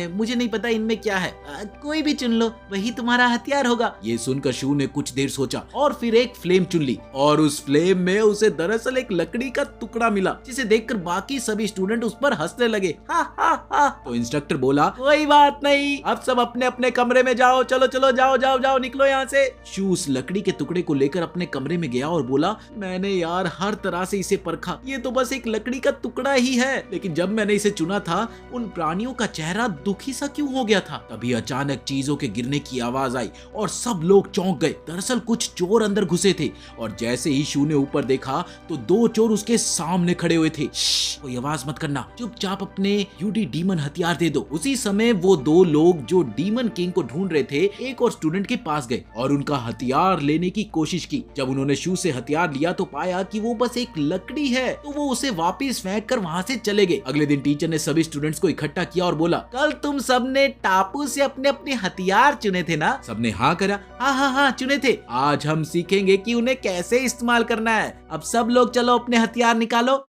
मुझे नहीं पता इनमें क्या है, कोई भी चुन लो, वही तुम्हारा हथियार होगा। ये सुनकर शू ने कुछ देर सोचा और फिर एक फ्लेम चुन ली और उस फ्लेम में उसे दरअसल एक लकड़ी का टुकड़ा मिला, जिसे देखकर बाकी सभी स्टूडेंट उस पर हंसने लगे। हा हा हा। तो इंस्ट्रक्टर बोला, कोई बात नहीं, अब सब अपने अपने कमरे में जाओ, चलो चलो जाओ जाओ जाओ, निकलो यहाँ से। शू उस लकड़ी के टुकड़े को लेकर अपने कमरे में गया और बोला, मैंने यार हर तरह से इसे परखा, ये तो बस एक लकड़ी का टुकड़ा ही है, लेकिन जब मैंने इसे चुना था उन प्राणियों का चेहरा दुखी सा क्यों हो गया था। तभी अचानक चीजों के गिरने की आवाज आई और सब लोग चौंक गए। दरअसल कुछ चोर अंदर घुसे थे और जैसे ही शू ने ऊपर देखा तो 2 चोर उसके सामने खड़े हुए थे। कोई आवाज मत करना, चुपचाप अपने यूडी डीमन हथियार दे दो। उसी समय वो 2 लोग जो डीमन किंग को ढूंढ रहे थे एक और स्टूडेंट के पास गए और उनका हथियार लेने की कोशिश की। जब उन्होंने शू से हथियार लिया तो पाया कि वो बस एक लकड़ी है, तो वो उसे वापस फेंक कर वहाँ से चले गए। अगले दिन टीचर ने सभी स्टूडेंट्स को इकट्ठा किया और बोला, कल तुम सबने टापू से अपने अपने हथियार चुने थे ना। सबने हाँ करा, हाँ हाँ हाँ चुने थे। आज हम सीखेंगे कि उन्हें कैसे इस्तेमाल करना है। अब सब लोग चलो अपने हथियार निकालो।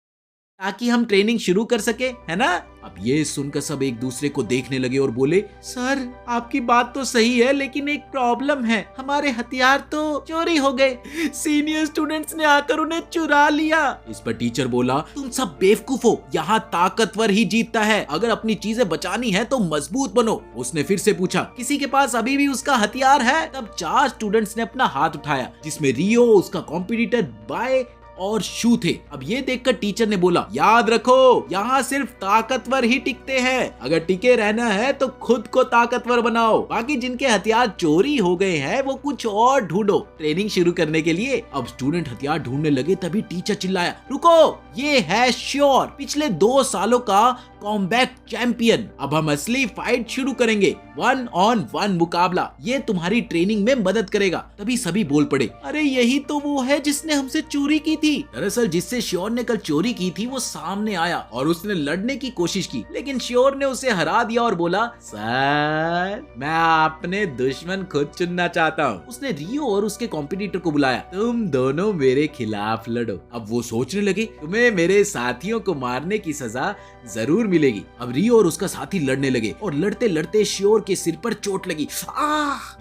ताकि हम ट्रेनिंग शुरू कर सके, है ना? अब ये सुनकर सब एक दूसरे को देखने लगे और बोले, सर आपकी बात तो सही है, लेकिन एक प्रॉब्लम है, हमारे हथियार तो चोरी हो गए, सीनियर स्टूडेंट्स ने आकर उन्हें चुरा लिया। इस पर टीचर बोला, तुम सब बेवकूफ हो, यहाँ ताकतवर ही जीतता है, अगर अपनी चीजें बचानी है तो मजबूत बनो। उसने फिर से पूछा, किसी के पास अभी भी उसका हथियार है? तब 4 स्टूडेंट्स ने अपना हाथ उठाया, जिसमें रियो, उसका कॉम्पिटिटर बाय और शू थे। अब ये देखकर टीचर ने बोला, याद रखो, यहाँ सिर्फ ताकतवर ही टिकते हैं, अगर टिके रहना है तो खुद को ताकतवर बनाओ, बाकी जिनके हथियार चोरी हो गए हैं वो कुछ और ढूंढो ट्रेनिंग शुरू करने के लिए। अब स्टूडेंट हथियार ढूंढने लगे, तभी टीचर चिल्लाया, रुको, ये है श्योर, पिछले 2 सालों का कॉम्बैट चैंपियन, अब हम असली फाइट शुरू करेंगे, 1 on 1 मुकाबला, ये तुम्हारी ट्रेनिंग में मदद करेगा। तभी सभी बोल पड़े, अरे यही तो वो है जिसने हमसे चोरी की थी। दरअसल जिससे श्योर ने कल चोरी की थी वो सामने आया और उसने लड़ने की कोशिश की, लेकिन श्योर ने उसे हरा दिया और बोला, सर मैं अपने दुश्मन खुद चुनना चाहता हूँ। उसने रियो और उसके कॉम्पिटिटर को बुलाया, तुम दोनों मेरे खिलाफ लड़ो। अब वो सोचने लगे, तुम्हें मेरे साथियों को मारने की सजा जरूर मिलेगी। अब रियो और उसका साथी लड़ने लगे और लड़ते लड़ते श्योर के सिर पर चोट लगी।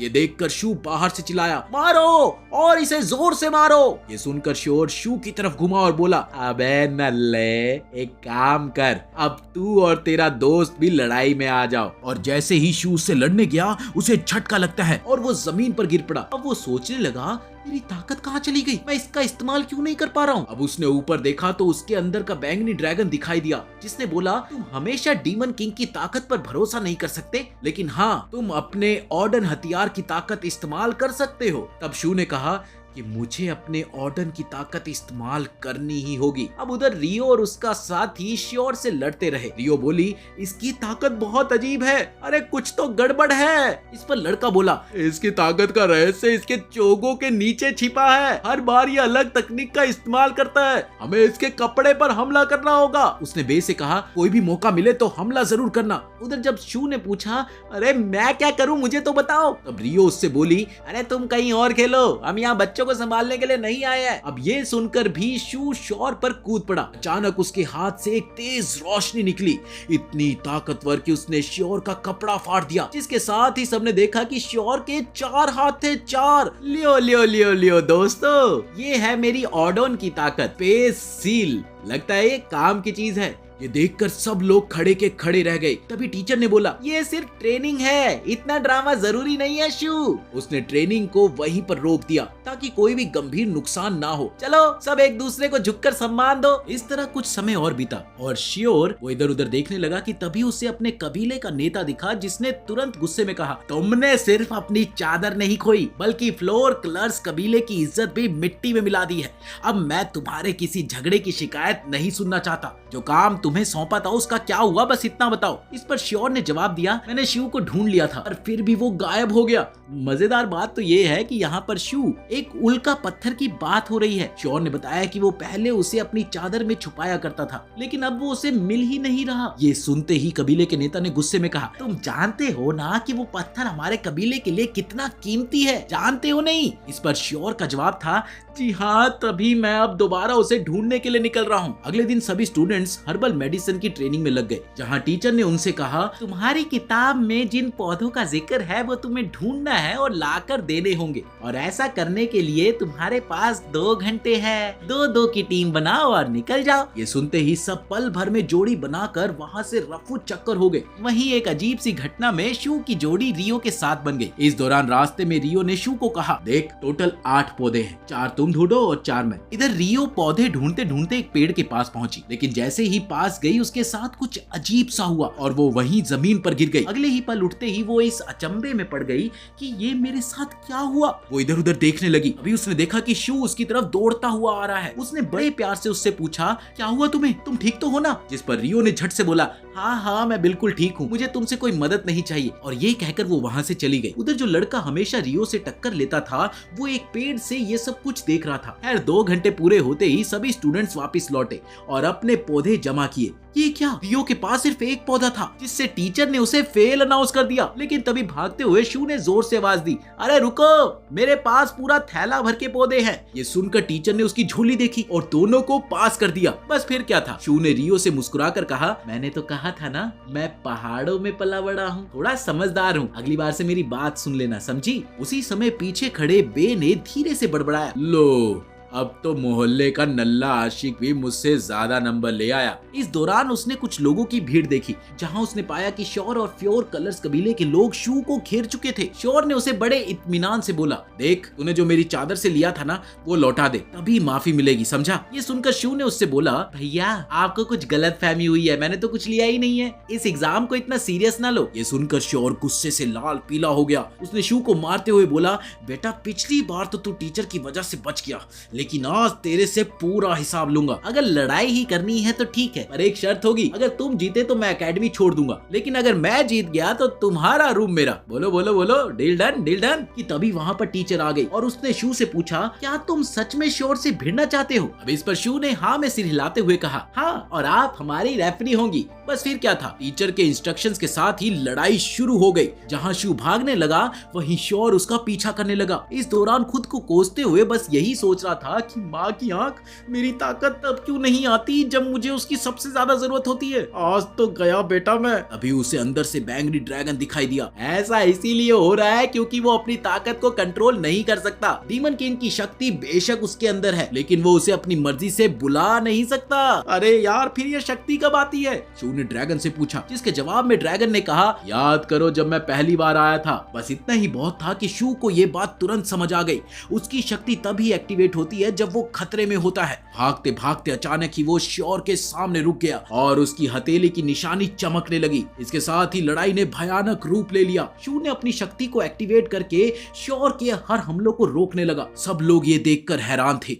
ये देखकर शू बाहर से चिल्लाया, मारो और इसे जोर से मारो। ये सुनकर श्योर शू की तरफ घुमा और बोला, अबे नल्ले, एक काम कर, अब तू और तेरा दोस्त भी लड़ाई में आ जाओ। और जैसे ही शू से लड़ने गया, उसे झटका लगता है और वो जमीन पर गिर पड़ा। अब वो सोचने लगा, मेरी ताकत कहाँ चली गई, मैं इसका इस्तेमाल क्यों नहीं कर पा रहा हूँ। अब उसने ऊपर देखा तो उसके अंदर का बैंगनी ड्रैगन दिखाई दिया, जिसने बोला, तुम हमेशा डीमन किंग की ताकत पर भरोसा नहीं कर सकते, लेकिन हाँ, तुम अपने ऑर्डन हथियार की ताकत इस्तेमाल कर सकते हो। तब शू ने कहा कि मुझे अपने ऑर्डन की ताकत इस्तेमाल करनी ही होगी। अब उधर रियो और उसका साथी श्योर से लड़ते रहे। रियो बोली, इसकी ताकत बहुत अजीब है, अरे कुछ तो गड़बड़ है। इस पर लड़का बोला, इसकी ताकत का रहस्य इसके चोगों के नीचे छिपा है, हर बार ये अलग तकनीक का इस्तेमाल करता है, हमें इसके कपड़े पर हमला करना होगा। उसने बे से कहा, कोई भी मौका मिले तो हमला जरूर करना। उधर जब शू ने पूछा, अरे मैं क्या करूं, मुझे तो बताओ। तब रियो उससे बोली, अरे तुम कहीं और खेलो, हम यहाँ बच्चों को संभालने के लिए नहीं आए हैं। अब ये सुनकर भी शू श्योर पर कूद पड़ा। अचानक उसके हाथ से एक तेज रोशनी निकली, इतनी ताकतवर कि उसने श्योर का कपड़ा फाड़ दिया, जिसके साथ ही सबने देखा कि श्योर के 4 हाथ थे, 4। लियो लियो लियो लियो दोस्तों, ये है मेरी ऑर्डन की ताकत, स्पेस सील, लगता है ये काम की चीज है। ये देखकर सब लोग खड़े के खड़े रह गए। तभी टीचर ने बोला, ये सिर्फ ट्रेनिंग है, इतना ड्रामा जरूरी नहीं है शू। उसने ट्रेनिंग को वहीं पर रोक दिया ताकि कोई भी गंभीर नुकसान ना हो। चलो सब एक दूसरे को झुककर सम्मान दो। इस तरह कुछ समय और बीता और श्योर वो इधर उधर देखने लगा कि तभी उसे अपने कबीले का नेता दिखा, जिसने तुरंत गुस्से में कहा, तुमने सिर्फ अपनी चादर नहीं खोई, बल्कि फ्लोर क्लर्स कबीले की इज्जत भी मिट्टी में मिला दी है। अब मैं तुम्हारे किसी झगड़े की शिकायत नहीं सुनना चाहता, जो काम तुम्हें सौंपा था उसका क्या हुआ, बस इतना बताओ। इस पर श्योर ने जवाब दिया, मैंने शू को ढूंढ लिया था और फिर भी वो गायब हो गया। मजेदार बात तो ये है कि यहाँ पर शू एक उल्का पत्थर की बात हो रही है। श्योर ने बताया कि वो पहले उसे अपनी चादर में छुपाया करता था, लेकिन अब वो उसे मिल ही नहीं रहा। ये सुनते ही कबीले के नेता ने गुस्से में कहा, तुम जानते हो ना कि वो पत्थर हमारे कबीले के लिए कितना कीमती है, जानते हो नहीं? इस पर श्योर का जवाब था, जी हाँ, तभी मैं अब दोबारा उसे ढूंढने के लिए निकल रहा हूँ। अगले दिन सभी स्टूडेंट्स हर्बल मेडिसिन की ट्रेनिंग में लग गए, जहाँ टीचर ने उनसे कहा, तुम्हारी किताब में जिन पौधों का जिक्र है वो तुम्हें ढूंढना है और लाकर देने होंगे, और ऐसा करने के लिए तुम्हारे पास 2 घंटे हैं। 2-2 की टीम बनाओ और निकल जाओ। ये सुनते ही सब पल भर में जोड़ी बनाकर वहाँ से रफू चक्कर हो गए। वहीं एक अजीब सी घटना में शू की जोड़ी रियो के साथ बन गई। इस दौरान रास्ते में रियो ने शू को कहा, देख टोटल 8 पौधे हैं, 4 तुम ढूंढो और 4 मैं। इधर रियो पौधे ढूंढते ढूंढते एक पेड़ के पास पहुंची, लेकिन जैसे ही पास गई उसके साथ कुछ अजीब सा हुआ और वो वहीं जमीन पर गिर गई। अगले ही पल उठते ही वो इस अचंभे में पड़ गई कि ये मेरे साथ क्या हुआ। वो इधर उधर देखने लगी। अभी उसने देखा कि शू उसकी तरफ दौड़ता हुआ आ रहा है। उसने बड़े प्यार से उससे पूछा, क्या हुआ तुम्हें, तुम ठीक तो हो ना? जिस पर रियो ने झट से बोला, हाँ हाँ मैं बिल्कुल ठीक हूँ, मुझे तुमसे कोई मदद नहीं चाहिए। और ये कहकर वो वहाँ से चली गई। उधर जो लड़का हमेशा रियो से टक्कर लेता था वो एक पेड़ से ये सब कुछ देख रहा था। खैर 2 घंटे पूरे होते ही सभी स्टूडेंट्स वापस लौटे और अपने पौधे जमा किए। ये क्या, रियो के पास सिर्फ एक पौधा था जिससे टीचर ने उसे फेल अनाउंस कर दिया। लेकिन तभी भागते हुए शू ने जोर से आवाज दी, अरे रुको, मेरे पास पूरा थैला भर के पौधे हैं। ये सुनकर टीचर ने उसकी झोली देखी और दोनों को पास कर दिया। बस फिर क्या था, शू ने रियो से मुस्कुराकर कहा, मैंने तो कहा था ना, मैं पहाड़ों में पला बड़ा हूँ, थोड़ा समझदार हूँ, अगली बार से मेरी बात सुन लेना, समझी। उसी समय पीछे खड़े बे ने धीरे से बड़बड़ाया, लो अब तो मोहल्ले का नल्ला आशिक भी मुझसे ज्यादा नंबर ले आया। इस दौरान उसने कुछ लोगों की भीड़ देखी, जहां उसने पाया कि श्योर और फ्योर कलर्स कबीले के लोग शू को घेर चुके थे। श्योर ने उसे बड़े इत्मीनान से बोला, देख तूने जो मेरी चादर से लिया था ना, वो लौटा दे, तभी माफी मिलेगी, समझा। ये सुनकर शू ने उससे बोला, भैया आपको कुछ गलत फहमी हुई है, मैंने तो कुछ लिया ही नहीं है, इस एग्जाम को इतना सीरियस ना लो। ये सुनकर श्योर गुस्से से लाल पीला हो गया। उसने शू को मारते हुए बोला, बेटा पिछली बार तो तू टीचर की वजह से बच गया, लेकिन आज तेरे से पूरा हिसाब लूंगा। अगर लड़ाई ही करनी है तो ठीक है, पर एक शर्त होगी, अगर तुम जीते तो मैं एकेडमी छोड़ दूंगा, लेकिन अगर मैं जीत गया तो तुम्हारा रूम मेरा। बोलो बोलो बोलो, डील डन डील डन। कि तभी वहाँ पर टीचर आ गई और उसने शू से पूछा, क्या तुम सच में श्योर से भिड़ना चाहते हो। अब इस पर शू ने हाँ में सिर हिलाते हुए कहा, हाँ, और आप हमारी रेफरी होंगी। बस फिर क्या था, टीचर के इंस्ट्रक्शंस के साथ ही लड़ाई शुरू हो गई। जहाँ शू भागने लगा वहीं श्योर उसका पीछा करने लगा। इस दौरान खुद को कोसते हुए बस यही सोच रहा था कि माँ की आंख, मेरी ताकत तब क्यों नहीं आती जब मुझे उसकी सबसे ज्यादा जरूरत होती है। आज तो गया बेटा मैं। अभी उसे अंदर से बैंगनी ड्रैगन दिखाई दिया। ऐसा इसीलिए हो रहा है क्योंकि वो अपनी ताकत को कंट्रोल नहीं कर सकता। डीमन किंग की शक्ति बेशक उसके अंदर है, लेकिन वो उसे अपनी मर्जी से बुला नहीं सकता। अरे यार, फिर ये शक्ति कब आती है, शू ने ड्रैगन से पूछा, जिसके जवाब में ड्रैगन ने कहा, याद करो जब मैं पहली बार आया था। बस इतना ही बहुत था कि शू को ये बात तुरंत समझ आ गई। उसकी शक्ति तभी एक्टिवेट होती है जब वो खतरे में होता है। भागते भागते अचानक ही वो श्योर के सामने रुक गया और उसकी हथेली की निशानी चमकने लगी। इसके साथ ही लड़ाई ने भयानक रूप ले लिया। शू ने अपनी शक्ति को एक्टिवेट करके श्योर के हर हमलों को रोकने लगा। सब लोग ये देखकर हैरान थे,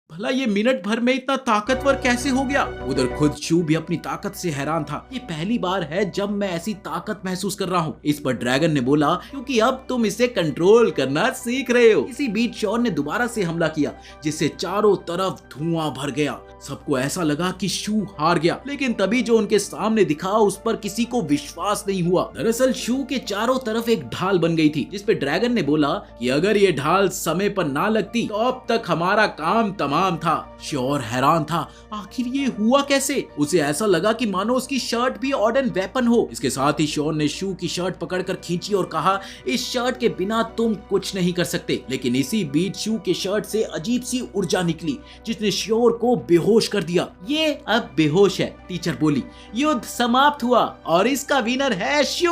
भला ये मिनट भर में इतना ताकतवर कैसे हो गया। उधर खुद शू भी अपनी ताकत से हैरान था। ये पहली बार है जब मैं ऐसी ताकत महसूस कर रहा हूँ। इस पर ड्रैगन ने बोला, क्योंकि अब तुम इसे कंट्रोल करना सीख रहे हो। इसी बीच श्योर ने दोबारा से हमला किया, जिससे चारों तरफ धुआं भर गया। सबको ऐसा लगा कि शू हार गया, लेकिन तभी जो उनके सामने दिखा उस पर किसी को विश्वास नहीं हुआ। दरअसल शू के चारों तरफ एक ढाल बन गई थी, जिस पे ड्रैगन ने बोला कि अगर ये ढाल समय पर ना लगती तो अब तक हमारा काम तमाम था। श्योर हैरान था, आखिर ये हुआ कैसे। उसे ऐसा लगा कि मानो उसकी शर्ट भी ऑर्डन वेपन हो। इसके साथ ही श्योर ने शू की शर्ट पकड़कर खींची और कहा, इस शर्ट के बिना तुम कुछ नहीं कर सकते। लेकिन इसी बीच शू के शर्ट से अजीब सी ऊर्जा निकली, जिसने श्योर को बेहोश कर दिया। ये अब बेहोश है, टीचर बोली। युद्ध समाप्त हुआ और इसका विनर है शू।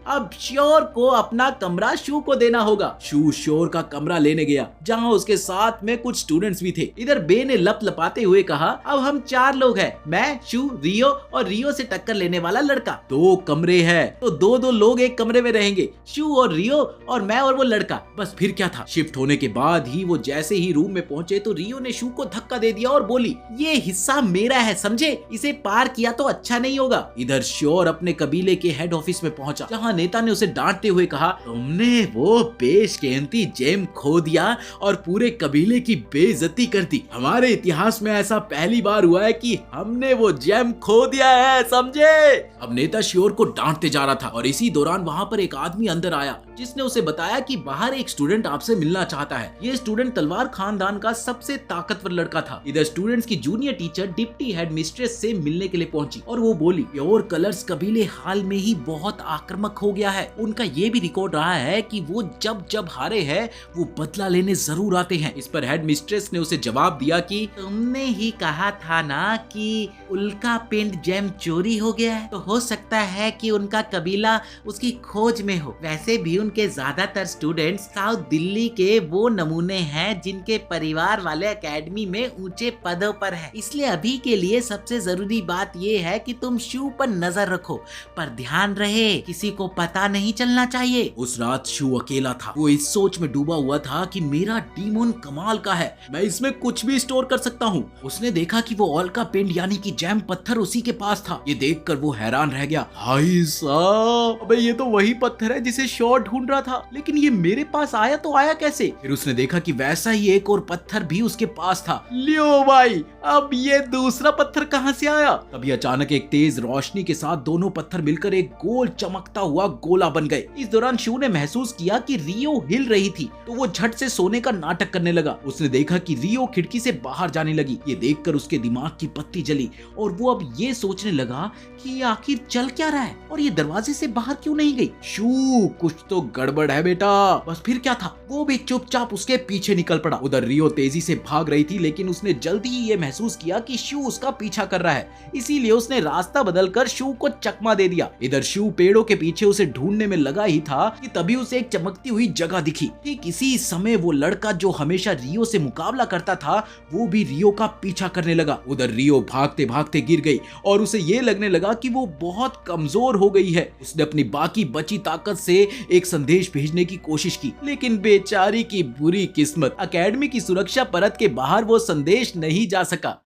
अब श्योर को अपना कमरा शू को देना होगा। शू श्योर का कमरा लेने गया, जहाँ उसके साथ में कुछ स्टूडेंट्स भी थे। इधर बे ने लपलपाते हुए कहा, अब हम 4 लोग हैं, मैं, शू, रियो और रियो से टक्कर लेने वाला लड़का। 2 कमरे हैं तो 2-2 लोग एक कमरे में रहेंगे, शू और रियो और मैं और वो लड़का। बस फिर क्या था। शिफ्ट होने के बाद ही वो जैसे ही रूम में पहुंचे तो रियो ने शू को धक्का दे दिया और बोली, ये हिस्सा मेरा है, समझे, इसे पार किया तो अच्छा नहीं होगा। इधर श्योर अपने कबीले के हेड ऑफिस में पहुंचा, जहाँ नेता ने उसे डांटते हुए कहा, तुमने वो बेशकीमती जेम खो दिया और पूरे कबीले की बेइज्जती कर दी। हमारे इतिहास में ऐसा पहली बार हुआ है कि हमने वो जेम खो दिया है, समझे। अब नेता श्योर को डांटते जा रहा था और इसी दौरान वहाँ पर एक आदमी अंदर आया, जिसने उसे बताया कि बाहर एक स्टूडेंट आपसे मिलना चाहता है। ये स्टूडेंट तलवार खानदान का सबसे ताकतवर लड़का था। इधर स्टूडेंट्स की junior teacher deputy head mistress से मिलने के लिए पहुंची और वो बोली, प्योर कलर्स कबीले हाल में ही बहुत आक्रामक हो गया है। उनका ये भी रिकॉर्ड रहा है कि वो जब जब हारे हैं वो बदला लेने जरूर आते हैं। इस पर हेड मिस्ट्रेस ने उसे जवाब दिया कि तुमने ही कहा था ना कि उल्का पिंड जेम चोरी हो गया है, तो हो सकता है कि उनका कबीला उसकी खोज में हो। वैसे भी उनके ज्यादातर स्टूडेंट्स साउथ दिल्ली के वो नमूने हैं जिनके परिवार वाले एकेडमी में ऊंचे पदों पर हैं। इसलिए अभी के लिए सबसे जरूरी बात ये है कि तुम शू पर नजर रखो, पर ध्यान रहे किसी को पता नहीं चलना चाहिए। उस रात शू अकेला था। वो इस सोच में डूबा हुआ था कि मेरा डीमोन कमाल का है, मैं इसमें कुछ भी स्टोर कर सकता हूँ। उसने देखा कि वो ऑल का पिंड यानी कि जैम पत्थर उसी के पास था। ये देखकर वो हैरान रह गया। भाई साहब, अबे ये तो वही पत्थर है जिसे शॉ ढूंढ रहा था, लेकिन ये मेरे पास आया तो आया कैसे? फिर उसने देखा कि वैसा ही एक और पत्थर भी उसके पास था। लियो भाई, अब ये दूसरा पत्थर कहाँ से आया? तभी अचानक एक तेज रोशनी के साथ दोनों पत्थर मिलकर एक गोल चमकता हुआ गोला बन गए। इस दौरान शू ने महसूस किया कि रियो हिल रही थी, तो वो झट से सोने का नाटक करने लगा। उसने देखा कि रियो खिड़की से बाहर जाने लगी। ये देखकर उसके दिमाग की बत्ती जली और वो अब ये सोचने लगा कि ये आखिर चल क्या रहा है और ये दरवाजे से बाहर क्यों नहीं गई। शू, कुछ तो गड़बड़ है बेटा। बस फिर क्या था, वो भी चुपचाप उसके पीछे निकल पड़ा। उधर रियो तेजी से भाग रही थी, लेकिन उसने जल्दी ही ये महसूस किया कि शू उसका पीछा कर रहा है, इसीलिए उसने रास्ता बदलकर शू को चकमा दे दिया। इधर शू पेड़ों के पीछे उसे ढूंढने में लगा ही था कि तभी उसे एक चमकती हुई जगह दिखी। ठीक इसी समय वो लड़का जो हमेशा रियो से मुकाबला करता था, वो भी रियो का पीछा करने लगा। उधर रियो भागते भागते गिर गई और उसे ये लगने लगा कि वो बहुत कमजोर हो गई है। उसने अपनी बाकी बची ताकत से एक संदेश भेजने की कोशिश की, लेकिन बेचारी की बुरी किस्मत, एकेडमी की सुरक्षा परत के बाहर वो संदेश नहीं जा सका।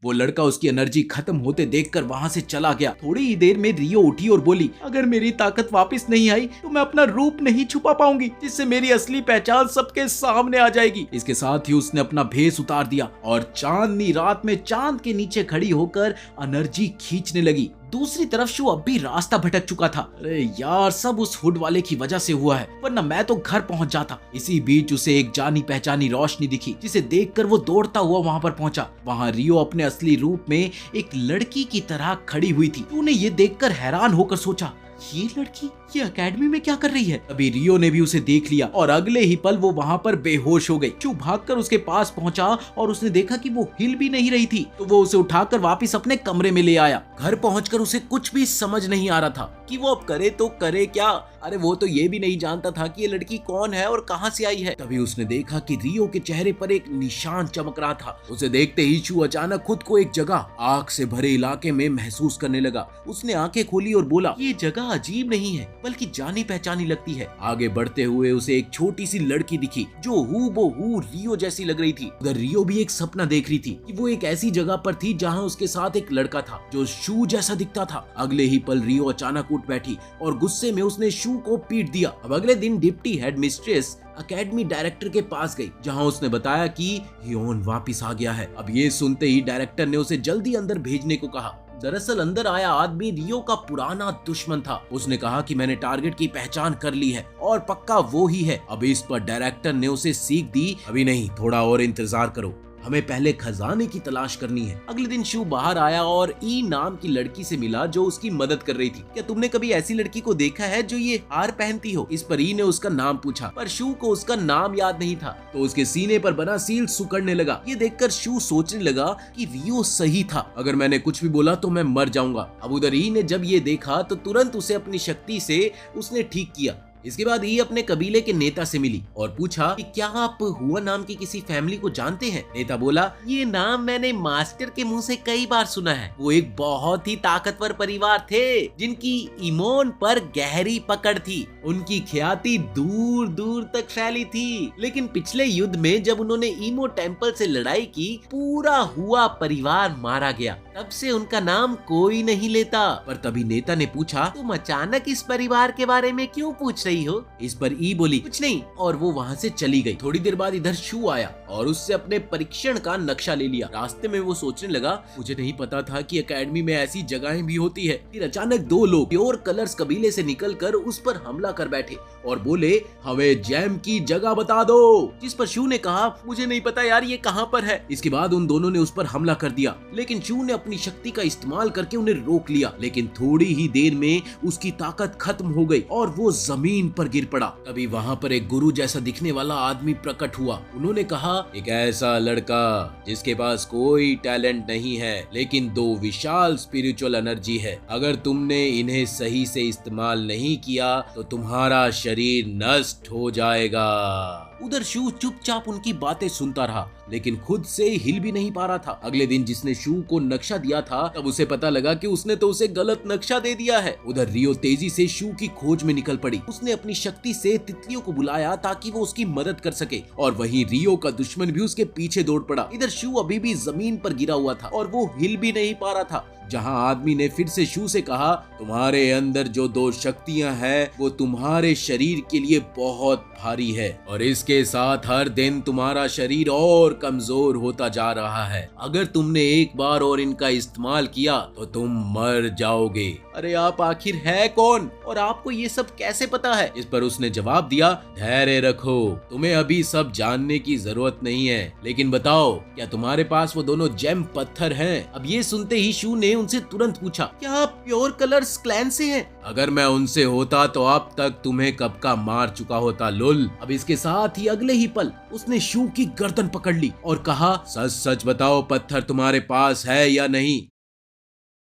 वो लड़का उसकी एनर्जी खत्म होते देखकर वहां से चला गया। थोड़ी ही देर में रियो उठी और बोली, अगर मेरी ताकत वापस नहीं आई तो मैं अपना रूप नहीं छुपा पाऊंगी, जिससे मेरी असली पहचान सबके सामने आ जाएगी। इसके साथ ही उसने अपना भेष उतार दिया और चांदनी रात में चांद के नीचे खड़ी होकर एनर्जी खींचने लगी। दूसरी तरफ शू अब भी रास्ता भटक चुका था। अरे यार, सब उस हुड वाले की वजह से हुआ है, वरना मैं तो घर पहुंच जाता। इसी बीच उसे एक जानी पहचानी रोशनी दिखी, जिसे देखकर वो दौड़ता हुआ वहां पर पहुंचा। वहां रियो अपने असली रूप में एक लड़की की तरह खड़ी हुई थी। तूने ये देखकर हैरान होकर सोचा, ये लड़की ये एकेडमी में क्या कर रही है। अभी रियो ने भी उसे देख लिया और अगले ही पल वो वहां पर बेहोश हो गई। शू भागकर उसके पास पहुंचा और उसने देखा कि वो हिल भी नहीं रही थी, तो वो उसे उठाकर वापस अपने कमरे में ले आया। घर पहुंचकर उसे कुछ भी समझ नहीं आ रहा था कि वो अब करे तो करे क्या। अरे वो तो ये भी नहीं जानता था कि ये लड़की कौन है और कहां से आई है। तभी उसने देखा कि रियो के चेहरे पर एक निशान चमक रहा था। उसे देखते ही शू अचानक खुद को एक जगह आग से भरे इलाके में महसूस करने लगा। उसने आंखें खोली और बोला, ये जगह अजीब नहीं है बल्कि जानी पहचानी लगती है। आगे बढ़ते हुए उसे एक छोटी सी लड़की दिखी जो हूबहू रियो जैसी लग रही थी। उधर रियो भी एक सपना देख रही थी कि वो एक ऐसी जगह पर थी जहां उसके साथ एक लड़का था जो शू जैसा दिखता था। अगले ही पल रियो अचानक उठ बैठी और गुस्से में उसने शू को पीट दिया। अब अगले दिन deputy head mistress academy director के पास गई, जहां उसने बताया कि हियोन वापस आ गया है। अब ये सुनते ही डायरेक्टर ने उसे जल्दी अंदर भेजने को कहा। दरअसल अंदर आया आदमी रियो का पुराना दुश्मन था। उसने कहा कि मैंने टारगेट की पहचान कर ली है और पक्का वो ही है। अब इस पर डायरेक्टर ने उसे सीख दी, अभी नहीं, थोड़ा और इंतजार करो, हमें पहले खजाने की तलाश करनी है। अगले दिन शू बाहर आया और ई नाम की लड़की से मिला जो उसकी मदद कर रही थी। क्या तुमने कभी ऐसी लड़की को देखा है जो ये हार पहनती हो? इस पर ई ने उसका नाम पूछा, पर शू को उसका नाम याद नहीं था, तो उसके सीने पर बना सील सुकड़ने लगा। ये देखकर शू सोचने लगा कि रियो सही था, अगर मैंने कुछ भी बोला तो मैं मर जाऊंगा। अब उधर ई ने जब ये देखा तो तुरंत उसे अपनी शक्ति से उसने ठीक किया। इसके बाद ये अपने कबीले के नेता से मिली और पूछा कि क्या आप हुआ नाम की किसी फैमिली को जानते हैं? नेता बोला, ये नाम मैंने मास्टर के मुंह से कई बार सुना है। वो एक बहुत ही ताकतवर परिवार थे जिनकी इमोन पर गहरी पकड़ थी। उनकी ख्याति दूर दूर तक फैली थी, लेकिन पिछले युद्ध में जब उन्होंने ईमो टेम्पल से लड़ाई की, पूरा हुआ परिवार मारा गया। तब से उनका नाम कोई नहीं लेता। पर तभी नेता ने पूछा, तुम अचानक इस परिवार के बारे में क्यों पूछ रही हो? इस पर ई बोली, कुछ नहीं, और वो वहाँ से चली गई। थोड़ी देर बाद इधर शू आया और उससे अपने परीक्षण का नक्शा ले लिया। रास्ते में वो सोचने लगा, मुझे नहीं पता था कि एकेडमी में ऐसी जगहें भी होती है। फिर अचानक दो लोग प्योर कलर्स कबीले से निकलकर उस पर हमला कर बैठे और बोले, हमें जैम की जगह बता दो। जिस पर शू ने कहा, मुझे नहीं पता यार, ये कहाँ पर है। इसके बाद उन दोनों ने उस पर हमला कर दिया, लेकिन शू ने अपनी शक्ति का इस्तेमाल करके उन्हें रोक लिया। लेकिन थोड़ी ही देर में उसकी ताकत खत्म हो गई और वो जमीन पर गिर पड़ा। तभी वहाँ पर एक गुरु जैसा दिखने वाला आदमी प्रकट हुआ। उन्होंने कहा, एक ऐसा लड़का जिसके पास कोई टैलेंट नहीं है लेकिन दो विशाल स्पिरिचुअल एनर्जी है, अगर तुमने इन्हें सही से इस्तेमाल नहीं किया तो तुम्हारा शरीर नष्ट हो जाएगा। उधर शू चुपचाप उनकी बातें सुनता रहा, लेकिन खुद से हिल भी नहीं पा रहा था। अगले दिन जिसने शू को नक्शा दिया था, तब उसे पता लगा कि उसने तो उसे गलत नक्शा दे दिया है। उधर रियो तेजी से शू की खोज में निकल पड़ी। उसने अपनी शक्ति से तितलियों को बुलाया ताकि वो उसकी मदद कर सके, और वहीं रियो का दुश्मन भी उसके पीछे दौड़ पड़ा। इधर शू अभी भी जमीन पर गिरा हुआ था और वो हिल भी नहीं पा रहा था। जहां आदमी ने फिर से शू से कहा, तुम्हारे अंदर जो दो शक्तियां हैं वो तुम्हारे शरीर के लिए बहुत भारी है, और इसके साथ हर दिन तुम्हारा शरीर और कमजोर होता जा रहा है। अगर तुमने एक बार और इनका इस्तेमाल किया तो तुम मर जाओगे। अरे आप आखिर है कौन और आपको ये सब कैसे पता है? इस पर उसने जवाब दिया, धैर्य रखो, तुम्हें अभी सब जानने की जरूरत नहीं है, लेकिन बताओ क्या तुम्हारे पास वो दोनों जेम पत्थर हैं? अब ये सुनते ही शू ने उनसे तुरंत पूछा, क्या आप प्योर कलर्स क्लैन से हैं? अगर मैं उनसे होता तो अब तक तुम्हें कब का मार चुका होता लुल। अब इसके साथ ही अगले ही पल उसने शू की गर्दन पकड़ ली और कहा, सच सच बताओ पत्थर तुम्हारे पास है या नहीं?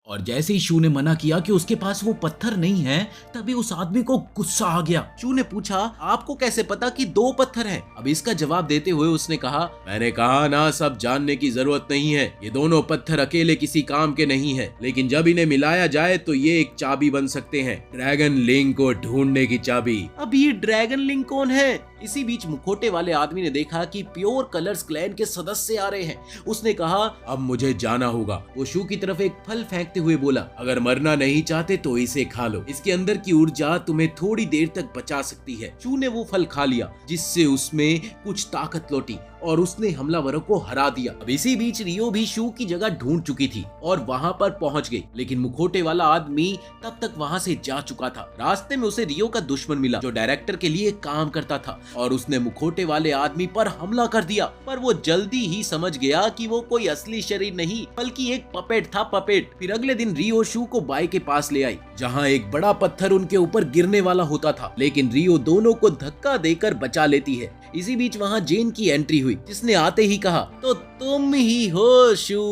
और जैसे ही शू ने मना किया कि उसके पास वो पत्थर नहीं है, तभी उस आदमी को गुस्सा आ गया। शू ने पूछा, आपको कैसे पता कि 2 पत्थर हैं? अब इसका जवाब देते हुए उसने कहा, मैंने कहा ना सब जानने की जरूरत नहीं है। ये दोनों पत्थर अकेले किसी काम के नहीं है, लेकिन जब इन्हें मिलाया जाए तो ये एक चाबी बन सकते हैं, ड्रैगन लिंक को ढूंढने की चाबी। अब ये ड्रैगन लिंक कौन है? इसी बीच मुखोटे वाले आदमी ने देखा कि प्योर कलर्स क्लैन के सदस्य आ रहे हैं। उसने कहा, अब मुझे जाना होगा। वो शू की तरफ एक फल फेंकते हुए बोला, अगर मरना नहीं चाहते तो इसे खा लो, इसके अंदर की ऊर्जा तुम्हें थोड़ी देर तक बचा सकती है। शू ने वो फल खा लिया, जिससे उसमें कुछ ताकत लौटी और उसने हमलावरों को हरा दिया। अब इसी बीच रियो भी शू की जगह ढूंढ चुकी थी और वहां पर पहुंच गई, लेकिन मुखोटे वाला आदमी तब तक वहां से जा चुका था। रास्ते में उसे रियो का दुश्मन मिला जो डायरेक्टर के लिए काम करता था, और उसने मुखोटे वाले आदमी पर हमला कर दिया। पर वो जल्दी ही समझ गया कि वो कोई असली शरीर नहीं बल्कि एक पपेट था, पपेट। फिर अगले दिन रियो शू को बाई के पास ले आई, जहाँ एक बड़ा पत्थर उनके ऊपर गिरने वाला होता था, लेकिन रियो दोनों को धक्का देकर बचा लेती है। इसी बीच वहाँ जेन की एंट्री हुई, जिसने आते ही कहा, तो तुम ही हो शू,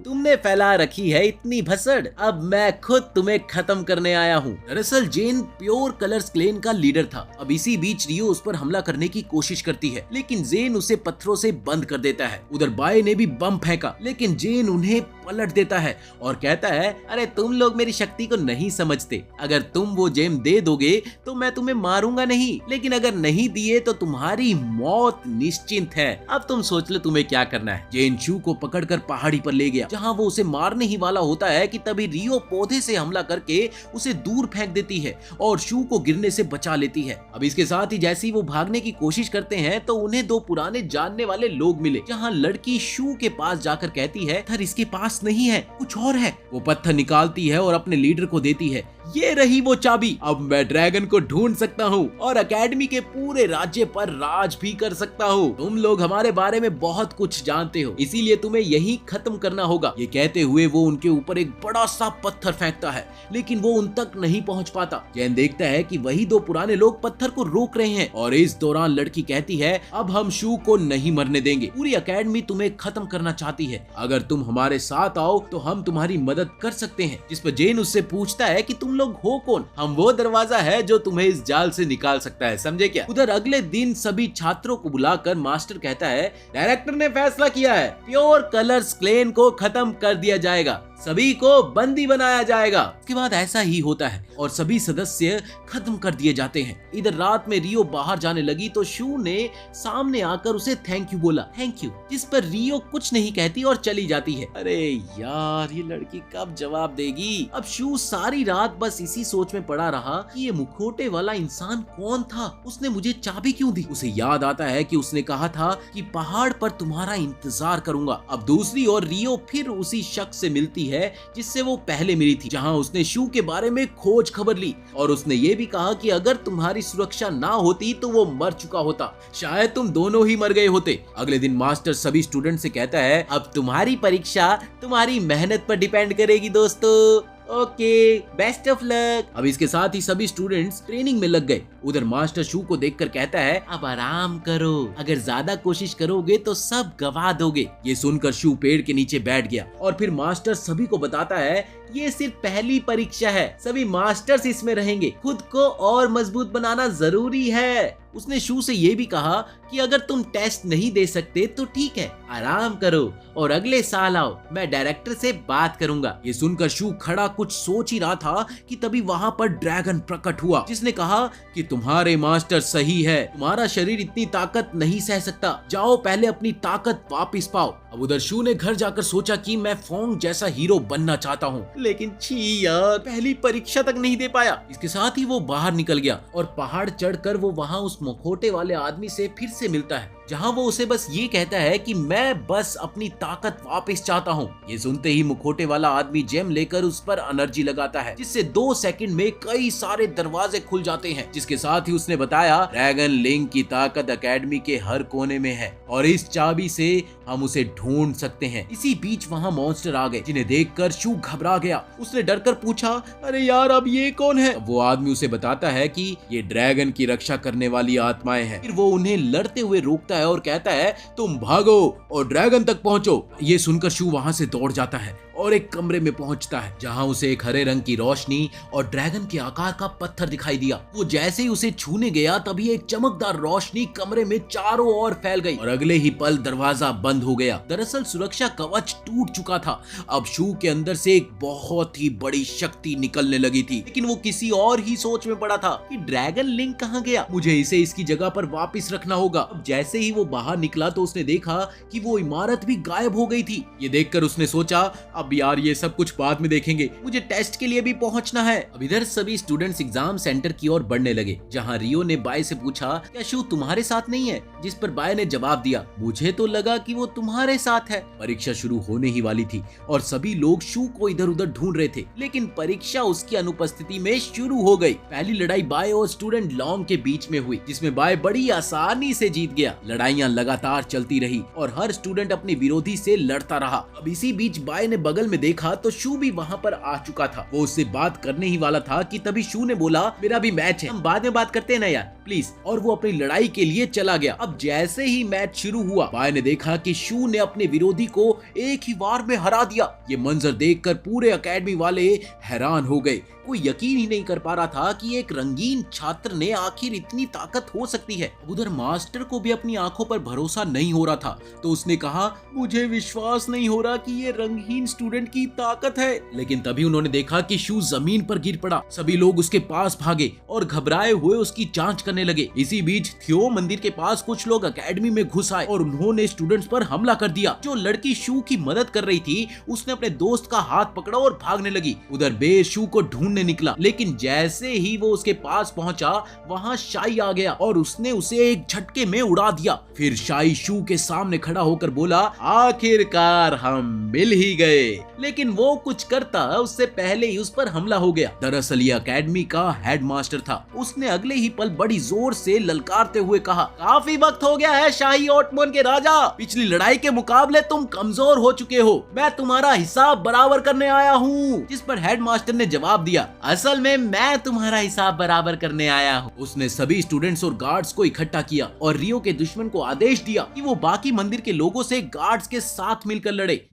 तुमने फैला रखी है इतनी भसड़, अब मैं खुद तुम्हें खत्म करने आया हूँ। दरअसल जेन प्योर कलर्स क्लैन का लीडर था। अब इसी बीच रियो उस पर हमला करने की कोशिश करती है, लेकिन जेन उसे पत्थरों से बंद कर देता है। उधर बाय ने भी बम फेंका, लेकिन जेन उन्हें पलट देता है और कहता है, अरे तुम लोग मेरी शक्ति को नहीं समझते, अगर तुम वो जेम दे दोगे तो मैं तुम्हें मारूंगा नहीं, लेकिन अगर नहीं दिए तो तुम्हारी मौत निश्चिंत है। अब तुम सोच लो तुम्हें क्या करना है। जेन शू को पकड़कर पहाड़ी पर ले गया, जहां वो उसे मारने ही वाला होता है कि तभी रियो पौधे से हमला करके उसे दूर फेंक देती है और शू को गिरने से बचा लेती है। अब इसके साथ ही जैसे ही वो भागने की कोशिश करते हैं तो उन्हें 2 पुराने जानने वाले लोग मिले, जहां लड़की शू के पास जाकर कहती है, पत्थर इसके पास नहीं है, कुछ और है। वो पत्थर निकालती है और अपने लीडर को देती है। ये रही वो चाबी, अब मैं ड्रैगन को ढूंढ सकता हूँ और एकेडमी के पूरे राज्य पर राज भी कर सकता हूँ। तुम लोग हमारे बारे में बहुत कुछ जानते हो, इसीलिए तुम्हें यही खत्म करना होगा। ये कहते हुए वो उनके ऊपर एक बड़ा सा पत्थर फेंकता है, लेकिन वो उन तक नहीं पहुंच पाता। जैन देखता है कि वही 2 पुराने लोग पत्थर को रोक रहे हैं, और इस दौरान लड़की कहती है, अब हम शू को नहीं मरने देंगे, पूरी एकेडमी तुम्हें खत्म करना चाहती है, अगर तुम हमारे साथ आओ तो हम तुम्हारी मदद कर सकते हैं। जिस पर जेन उससे पूछता है कि तुम लोग हो कौन? हम वो दरवाजा है जो तुम्हें इस जाल से निकाल सकता है, समझे क्या? उधर अगले दिन सभी छात्रों को बुलाकर मास्टर कहता है, डायरेक्टर ने फैसला किया है, प्योर कलर्स क्लैन को खत्म कर दिया जाएगा, सभी को बंदी बनाया जाएगा। इसके बाद ऐसा ही होता है और सभी सदस्य खत्म कर दिए जाते हैं। इधर रात में रियो बाहर जाने लगी तो शू ने सामने आकर उसे थैंक यू बोला, थैंक यू, जिस पर रियो कुछ नहीं कहती और चली जाती है। अरे यार, ये लड़की कब जवाब देगी? अब शू सारी रात बस इसी सोच में पड़ा रहा कि ये मुखौटे वाला इंसान कौन था, उसने मुझे चाबी क्यों दी। उसे याद आता है कि उसने कहा था कि पहाड़ पर तुम्हारा इंतजार करूंगा। अब दूसरी ओर रियो फिर उसी शख्स से मिलती है जिससे वो पहले मिली थी, जहां उसने शू के बारे में खोज खबर ली और उसने ये भी कहा कि अगर तुम्हारी सुरक्षा ना होती तो वो मर चुका होता, शायद तुम दोनों ही मर गए होते। अगले दिन मास्टर सभी स्टूडेंट से कहता है, अब तुम्हारी परीक्षा तुम्हारी मेहनत पर डिपेंड करेगी दोस्तों, ओके, बेस्ट ऑफ लक। अब इसके साथ ही सभी स्टूडेंट्स ट्रेनिंग में लग गए। उधर मास्टर शू को देखकर कहता है, अब आराम करो, अगर ज्यादा कोशिश करोगे तो सब गवा दोगे। ये सुनकर शू पेड़ के नीचे बैठ गया और फिर मास्टर सभी को बताता है ये सिर्फ पहली परीक्षा है, सभी मास्टर्स इसमें रहेंगे, खुद को और मजबूत बनाना जरूरी है। उसने शू से ये भी कहा कि अगर तुम टेस्ट नहीं दे सकते तो ठीक है, आराम करो और अगले साल आओ, मैं डायरेक्टर से बात करूंगा। ये सुनकर शू खड़ा कुछ सोच ही रहा था कि तभी वहाँ पर ड्रैगन प्रकट हुआ, जिसने कहा कि तुम्हारे मास्टर सही है, तुम्हारा शरीर इतनी ताकत नहीं सह सकता, जाओ पहले अपनी ताकत वापस पाओ। अब उधर शू ने घर जाकर सोचा कि मैं फोंग जैसा हीरो बनना चाहता हूँ, लेकिन छी यार, पहली परीक्षा तक नहीं दे पाया। इसके साथ ही वो बाहर निकल गया और पहाड़ चढ़कर वो वहाँ उस मुखौटे वाले आदमी से फिर से मिलता है, जहाँ वो उसे बस ये कहता है कि मैं बस अपनी ताकत वापस चाहता हूँ। ये सुनते ही मुखौटे वाला आदमी जेम लेकर उस पर एनर्जी लगाता है, जिससे 2 सेकंड में कई सारे दरवाजे खुल जाते हैं। जिसके साथ ही उसने बताया ड्रैगन लिंक की ताकत एकेडमी के हर कोने में है और इस चाबी से हम उसे ढूंढ सकते हैं। इसी बीच वहाँ मॉन्स्टर आ गए, जिन्हें देखकर शू घबरा गया। उसने डरकर पूछा, अरे यार अब ये कौन है? वो आदमी उसे बताता है कि ये ड्रैगन की रक्षा करने वाली आत्माएं हैं। फिर वो उन्हें लड़ते हुए रोकता है और कहता है तुम भागो और ड्रैगन तक पहुंचो। ये सुनकर शू वहां से दौड़ जाता है और एक कमरे में पहुंचता है, जहां उसे एक हरे रंग की रोशनी और ड्रैगन के आकार का पत्थर दिखाई दिया। वो जैसे ही उसे छूने गया तभी एक चमकदार रोशनी कमरे में चारों ओर फैल गई और अगले ही पल दरवाजा बंद हो गया। दरअसल सुरक्षा कवच टूट चुका था। अब शू के अंदर से एक बहुत ही बड़ी शक्ति निकलने लगी थी, लेकिन वो किसी और ही सोच में पड़ा था कि ड्रैगन लिंक कहाँ गया, मुझे इसे इसकी जगह पर वापस रखना होगा। अब जैसे ही वो बाहर निकला तो उसने देखा कि वो इमारत भी गायब हो गई थी। ये देखकर उसने सोचा अब यार ये सब कुछ बाद में देखेंगे, मुझे टेस्ट के लिए भी पहुंचना है। अब इधर सभी स्टूडेंट्स एग्जाम सेंटर की ओर बढ़ने लगे, जहां रियो ने बाय से पूछा क्या शू तुम्हारे साथ नहीं है, जिस पर बाय ने जवाब दिया मुझे तो लगा कि वो तुम्हारे साथ है। परीक्षा शुरू होने ही वाली थी और सभी लोग शू को इधर उधर ढूंढ रहे थे, लेकिन परीक्षा उसकी अनुपस्थिति में शुरू हो गई। पहली लड़ाई बाय और स्टूडेंट लॉन्ग के बीच में हुई, जिसमें बाय बड़ी आसानी से जीत गया। लड़ाइयां लगातार चलती रही और हर स्टूडेंट अपने विरोधी से लड़ता रहा। अब इसी बीच बाय ने बगल में देखा तो शू भी वहाँ पर आ चुका था। वो उससे बात करने ही वाला था कि तभी शू ने बोला मेरा भी मैच है, हम बाद में बात करते हैं ना यार प्लीज, और वो अपनी लड़ाई के लिए चला गया। अब जैसे ही मैच शुरू हुआ बाय ने देखा कि शू ने अपने विरोधी को एक ही वार में हरा दिया। ये मंजर देखकर पूरे एकेडमी वाले हैरान हो गए। कोई यकीन ही नहीं कर पा रहा था कि एक रंगीन छात्र ने आखिर इतनी ताकत हो सकती है। उधर मास्टर को भी अपनी आंखों पर भरोसा नहीं हो रहा था, तो उसने कहा मुझे विश्वास नहीं हो रहा कि ये रंगीन स्टूडेंट की ताकत है। लेकिन तभी उन्होंने देखा कि शू जमीन पर गिर पड़ा। सभी लोग उसके पास भागे और घबराए हुए उसकी जांच करने लगे। इसी बीच थियो मंदिर के पास कुछ लोग एकेडमी में घुस आए और उन्होंने स्टूडेंट्स पर हमला कर दिया। जो लड़की शू की मदद कर रही थी उसने अपने दोस्त का हाथ पकड़ा और भागने लगी। उधर बे शू को ढूंढने निकला, लेकिन जैसे ही वो उसके पास पहुंचा वहां शाई आ गया और उसने उसे एक झटके में उड़ा दिया। फिर शाई शू के सामने खड़ा होकर बोला आखिरकार हम मिल ही गए। लेकिन वो कुछ करता उससे पहले ही उस पर हमला हो गया। दरअसल ये एकेडमी का हेडमास्टर था। उसने अगले ही पल बड़ी जोर से ललकारते हुए कहा काफी वक्त हो गया है शाही ओटमोन के राजा, पिछली लड़ाई के मुकाबले तुम कमजोर हो चुके हो, मैं तुम्हारा हिसाब बराबर करने आया हूँ। जिस पर हेडमास्टर ने जवाब दिया असल में मैं तुम्हारा हिसाब बराबर करने आया हूँ। उसने सभी स्टूडेंट्स और गार्ड्स को इकट्ठा किया और रियो के दुश्मन को आदेश दिया कि वो बाकी मंदिर के लोगों से गार्ड्स के साथ मिलकर लड़े।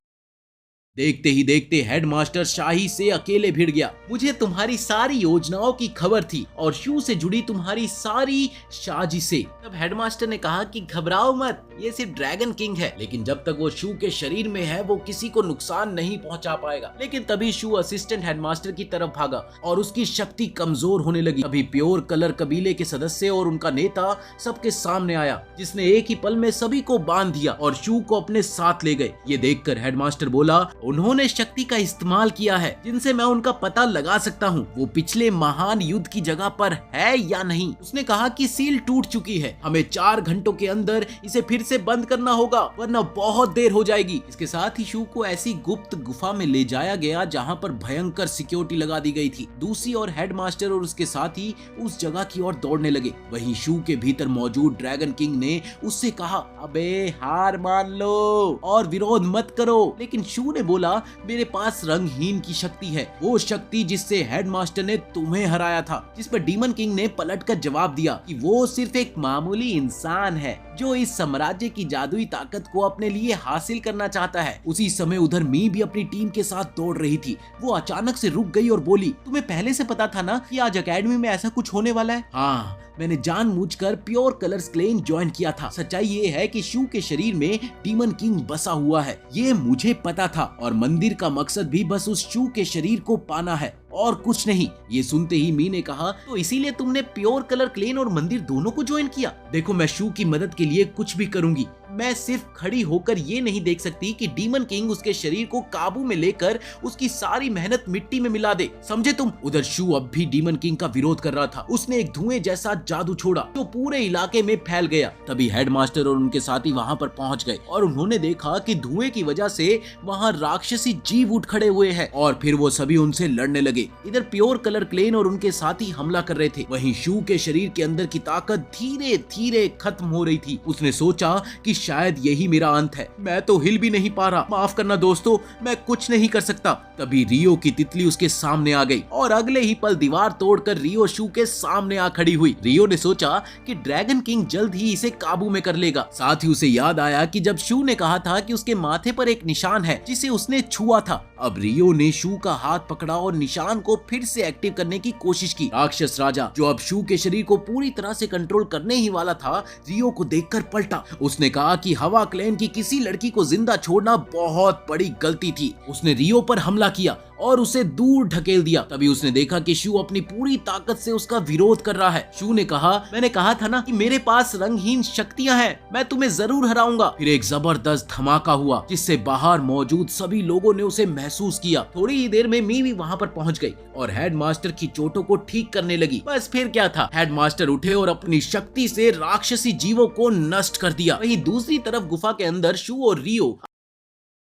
देखते ही देखते हेडमास्टर शाही से अकेले भिड़ गया। मुझे तुम्हारी सारी योजनाओं की खबर थी और शू से जुड़ी तुम्हारी सारी साजिशें। तब हेडमास्टर ने कहा कि घबराओ मत, ये सिर्फ ड्रैगन किंग है, लेकिन जब तक वो शू के शरीर में है वो किसी को नुकसान नहीं पहुंचा पाएगा। लेकिन तभी शू असिस्टेंट हेडमास्टर की तरफ भागा और उसकी शक्ति कमजोर होने लगी। अभी प्योर कलर कबीले के सदस्य और उनका नेता सबके सामने आया, जिसने एक ही पल में सभी को बांध दिया और शू को अपने साथ ले गए। ये देखकर हेडमास्टर बोला उन्होंने शक्ति का इस्तेमाल किया है जिनसे मैं उनका पता लगा सकता हूँ, वो पिछले महान युद्ध की जगह पर है या नहीं। उसने कहा कि सील टूट चुकी है, हमें 4 घंटों के अंदर इसे फिर से बंद करना होगा वरना बहुत देर हो जाएगी। इसके साथ ही शू को ऐसी गुप्त गुफा में ले जाया गया जहाँ पर भयंकर सिक्योरिटी लगा दी गई थी। दूसरी ओर हेडमास्टर और उसके साथी उस जगह की ओर दौड़ने लगे। वहीं शू के भीतर मौजूद ड्रैगन किंग ने उससे कहा अबे हार मान लो और विरोध मत करो। लेकिन शू ने बोला मेरे पास रंगहीन की शक्ति है, वो शक्ति जिससे हेडमास्टर ने तुम्हें हराया था। जिस पर डीमन किंग ने पलटकर जवाब दिया कि वो सिर्फ एक मामूली इंसान है जो इस साम्राज्य की जादुई ताकत को अपने लिए हासिल करना चाहता है। उसी समय उधर मी भी अपनी टीम के साथ दौड़ रही थी। वो अचानक से रुक गई और बोली, तुम्हें पहले से पता था ना कि आज एकेडमी में ऐसा कुछ होने वाला है? हाँ, मैंने जानबूझकर प्योर कलर्स क्लेन ज्वाइन किया था। सच्चाई ये है कि शू के शरीर में डीमन किंग बसा हुआ है, ये मुझे पता था और मंदिर का मकसद भी बस उस शू के शरीर को पाना है और कुछ नहीं। ये सुनते ही मी ने कहा, तो इसीलिए तुमने प्योर कलर क्लेन और मंदिर दोनों को ज्वाइन किया? देखो, मैं शू की मदद के लिए कुछ भी करूंगी। मैं सिर्फ खड़ी होकर ये नहीं देख सकती कि डीमन किंग उसके शरीर को काबू में लेकर उसकी सारी मेहनत मिट्टी में मिला दे, समझे तुम? उधर शू अब भी डीमन किंग का विरोध कर रहा था। उसने एक धुएं जैसा जादू छोड़ा जो पूरे इलाके में फैल गया। तभी हेडमास्टर और उनके साथी वहां पर पहुंच गए और उन्होंने देखा कि धुएं की वजह से वहां राक्षसी जीव उठ खड़े हुए हैं और फिर वो सभी उनसे लड़ने लगे। इधर प्योर कलर क्लेन और उनके साथी हमला कर रहे थे, वहीं शू के शरीर के अंदर की ताकत धीरे धीरे खत्म हो रही थी। उसने सोचा कि शायद यही मेरा अंत है, मैं तो हिल भी नहीं पा रहा, माफ करना दोस्तों, मैं कुछ नहीं कर सकता। तभी रियो की तितली उसके सामने आ गई और अगले ही पल दीवार तोड़कर रियो शू के सामने आ खड़ी हुई। रियो ने सोचा कि ड्रैगन किंग जल्द ही इसे काबू में कर लेगा। साथ ही उसे याद आया कि जब शू ने कहा था कि उसके माथे पर एक निशान है जिसे उसने छुआ था। अब रियो ने शू का हाथ पकड़ा और निशान को फिर से एक्टिव करने की कोशिश की। राक्षस राजा, जो अब शू के शरीर को पूरी तरह से कंट्रोल करने ही वाला था, रियो को देखकर पलटा। उसने कहा कि हवा क्लैन की किसी लड़की को जिंदा छोड़ना बहुत बड़ी गलती थी। उसने रियो पर हमला किया और उसे दूर ढकेल दिया। तभी उसने देखा कि शू अपनी पूरी ताकत से उसका विरोध कर रहा है। शू ने कहा, मैंने कहा था ना कि मेरे पास रंगहीन शक्तियां हैं, मैं तुम्हें जरूर हराऊंगा। फिर एक जबरदस्त धमाका हुआ जिससे बाहर मौजूद सभी लोगों ने उसे महसूस किया। थोड़ी ही देर में मी भी वहां पर पहुंच गई और हेडमास्टर की चोटों को ठीक करने लगी। बस फिर क्या था, हेडमास्टर उठे और अपनी शक्ति से राक्षसी जीवों को नष्ट कर दिया। वहीं दूसरी तरफ गुफा के अंदर शू और रियो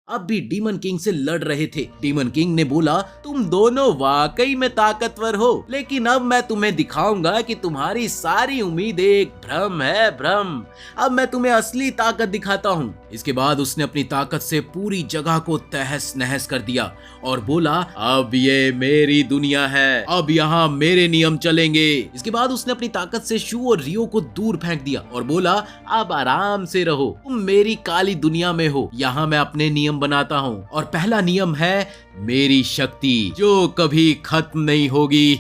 अब भी डीमन किंग से लड़ रहे थे। डीमन किंग ने बोला, तुम दोनों वाकई में ताकतवर हो, लेकिन अब मैं तुम्हें दिखाऊंगा कि तुम्हारी सारी उम्मीदें एक भ्रम है, भ्रम। अब मैं तुम्हें असली ताकत दिखाता हूँ। इसके बाद उसने अपनी ताकत से पूरी जगह को तहस नहस कर दिया और बोला, अब ये मेरी दुनिया है, अब यहाँ मेरे नियम चलेंगे। इसके बाद उसने अपनी ताकत से शू और रियो को दूर फेंक दिया और बोला, अब आराम से रहो, तुम मेरी काली दुनिया में हो, यहाँ मैं अपने नियम बनाता हूँ और पहला नियम है मेरी शक्ति जो कभी खत्म नहीं होगी।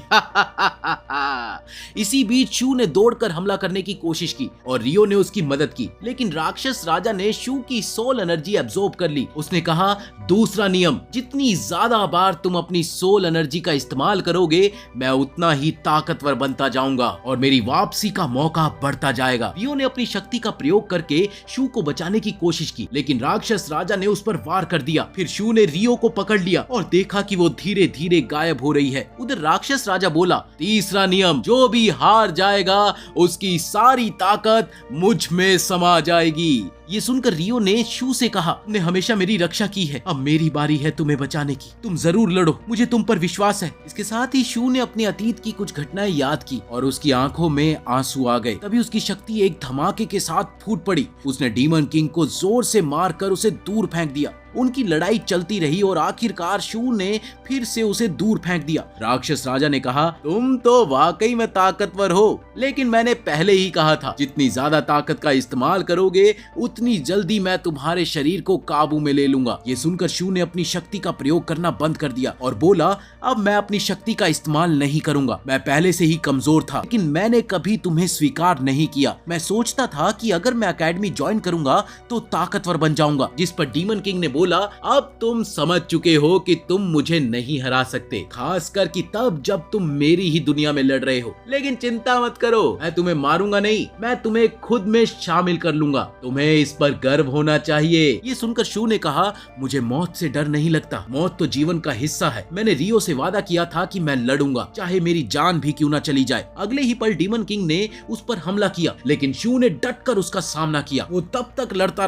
इसी बीच शू ने दौड़कर हमला करने की कोशिश की और रियो ने उसकी मदद की, लेकिन राक्षस राजा ने शू की सोल एनर्जी एब्जॉर्ब कर ली। उसने कहा, दूसरा नियम, जितनी ज्यादा बार तुम अपनी सोल एनर्जी का इस्तेमाल करोगे, मैं उतना ही ताकतवर बनता जाऊंगा और मेरी वापसी का मौका बढ़ता जाएगा। रियो ने अपनी शक्ति का प्रयोग करके शू को बचाने की कोशिश की, लेकिन राक्षस राजा ने उस पर वार कर दिया। फिर शू ने रियो को पकड़ लिया और देखा कि वो धीरे धीरे गायब हो रही है। उधर राक्षस राजा बोला, तीसरा नियम, जो भी हार जाएगा उसकी सारी ताकत मुझ में समा जाएगी। ये सुनकर रियो ने शू से कहा, तुमने हमेशा मेरी रक्षा की है, अब मेरी बारी है तुम्हें बचाने की, तुम जरूर लड़ो, मुझे तुम पर विश्वास है। इसके साथ ही शू ने अपने अतीत की कुछ घटनाएं याद की और उसकी आंखों में आंसू आ गए। तभी उसकी शक्ति एक धमाके के साथ फूट पड़ी। उसने डीमन किंग को जोर से मारकर उसे दूर फेंक दिया। उनकी लड़ाई चलती रही और आखिरकार शू ने फिर से उसे दूर फेंक दिया। राक्षस राजा ने कहा, तुम तो वाकई में ताकतवर हो, लेकिन मैंने पहले ही कहा था, जितनी ज्यादा ताकत का इस्तेमाल करोगे उतनी जल्दी मैं तुम्हारे शरीर को काबू में ले लूंगा। ये सुनकर शू ने अपनी शक्ति का प्रयोग करना बंद कर दिया और बोला, अब मैं अपनी शक्ति का इस्तेमाल नहीं करूंगा। मैं पहले से ही कमजोर था, लेकिन मैंने कभी तुम्हें स्वीकार नहीं किया। मैं सोचता था कि अगर मैं एकेडमी ज्वाइन करूंगा तो ताकतवर बन जाऊंगा। जिस पर डीमन किंग ने बोला, अब तुम समझ चुके हो कि तुम मुझे नहीं हरा सकते, खासकर कि तब जब तुम मेरी ही दुनिया में लड़ रहे हो। लेकिन चिंता मत करो, मैं तुम्हें मारूंगा नहीं, मैं तुम्हें खुद में शामिल कर लूंगा। तुम्हें इस पर गर्व होना चाहिए। ये सुनकर शू ने कहा, मुझे मौत से डर नहीं लगता, मौत तो जीवन का हिस्सा है। मैंने रियो से वादा किया था कि मैं लड़ूंगा, चाहे मेरी जान भी क्यों ना चली जाए। अगले ही पल डीमन किंग ने उस पर हमला किया, लेकिन शू ने डटकर उसका सामना किया। वो तब तक लड़ता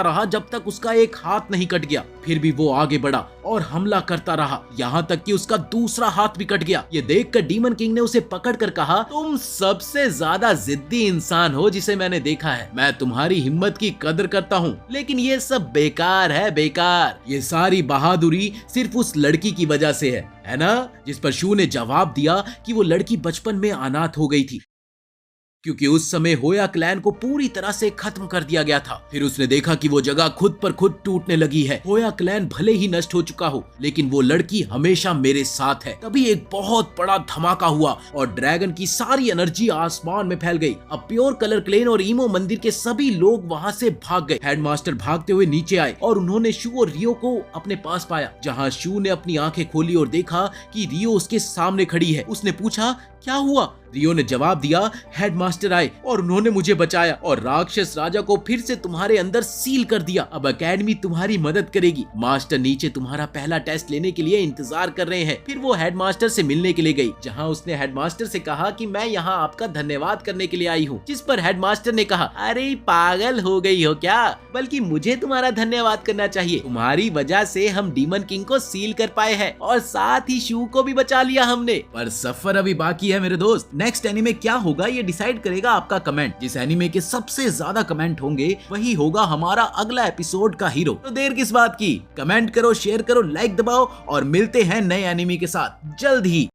रहा जब तक उसका एक हाथ नहीं कट गया। फिर भी वो आगे बढ़ा और हमला करता रहा, यहाँ तक कि उसका दूसरा हाथ भी कट गया। ये देखकर डीमन किंग ने उसे पकड़कर कहा, तुम सबसे ज्यादा जिद्दी इंसान हो जिसे मैंने देखा है। मैं तुम्हारी हिम्मत की कदर करता हूँ, लेकिन ये सब बेकार है, बेकार। ये सारी बहादुरी सिर्फ उस लड़की की वजह से है ना? जिस पर शू ने जवाब दिया कि वो लड़की बचपन में अनाथ हो गई थी। क्योंकि उस समय होया क्लैन को पूरी तरह से खत्म कर दिया गया था। फिर उसने देखा कि वो जगह खुद पर खुद टूटने लगी है। होया क्लैन भले ही नष्ट हो चुका हो, लेकिन वो लड़की हमेशा मेरे साथ है। तभी एक बहुत बड़ा धमाका हुआ और ड्रैगन की सारी एनर्जी आसमान में फैल गई। अब प्योर कलर क्लेन और ईमो मंदिर के सभी लोग वहाँ से भाग गए। हेडमास्टर भागते हुए नीचे आए और उन्होंने शू और रियो को अपने पास पाया, जहाँ शू ने अपनी आंखें खोली और देखा कि रियो उसके सामने खड़ी है। उसने पूछा, क्या हुआ? रियो ने जवाब दिया, हेडमास्टर आए और उन्होंने मुझे बचाया और राक्षस राजा को फिर से तुम्हारे अंदर सील कर दिया। अब एकेडमी तुम्हारी मदद करेगी। मास्टर नीचे तुम्हारा पहला टेस्ट लेने के लिए इंतजार कर रहे हैं। फिर वो हेडमास्टर से मिलने के लिए गई, जहां उसने हेडमास्टर से कहा कि मैं यहाँ आपका धन्यवाद करने के लिए आई हूँ। जिस पर हेडमास्टर ने कहा, अरे पागल हो गई हो क्या? बल्कि मुझे तुम्हारा धन्यवाद करना चाहिए। तुम्हारी वजह से हम डीमन किंग को सील कर पाए हैं और साथ ही शू को भी बचा लिया हमने। पर सफर अभी बाकी है मेरे दोस्त। नेक्स्ट एनीमे क्या होगा ये डिसाइड करेगा आपका कमेंट। जिस एनीमे के सबसे ज्यादा कमेंट होंगे वही होगा हमारा अगला एपिसोड का हीरो। तो देर किस बात की, कमेंट करो, शेयर करो, लाइक दबाओ और मिलते हैं नए एनीमे के साथ जल्द ही।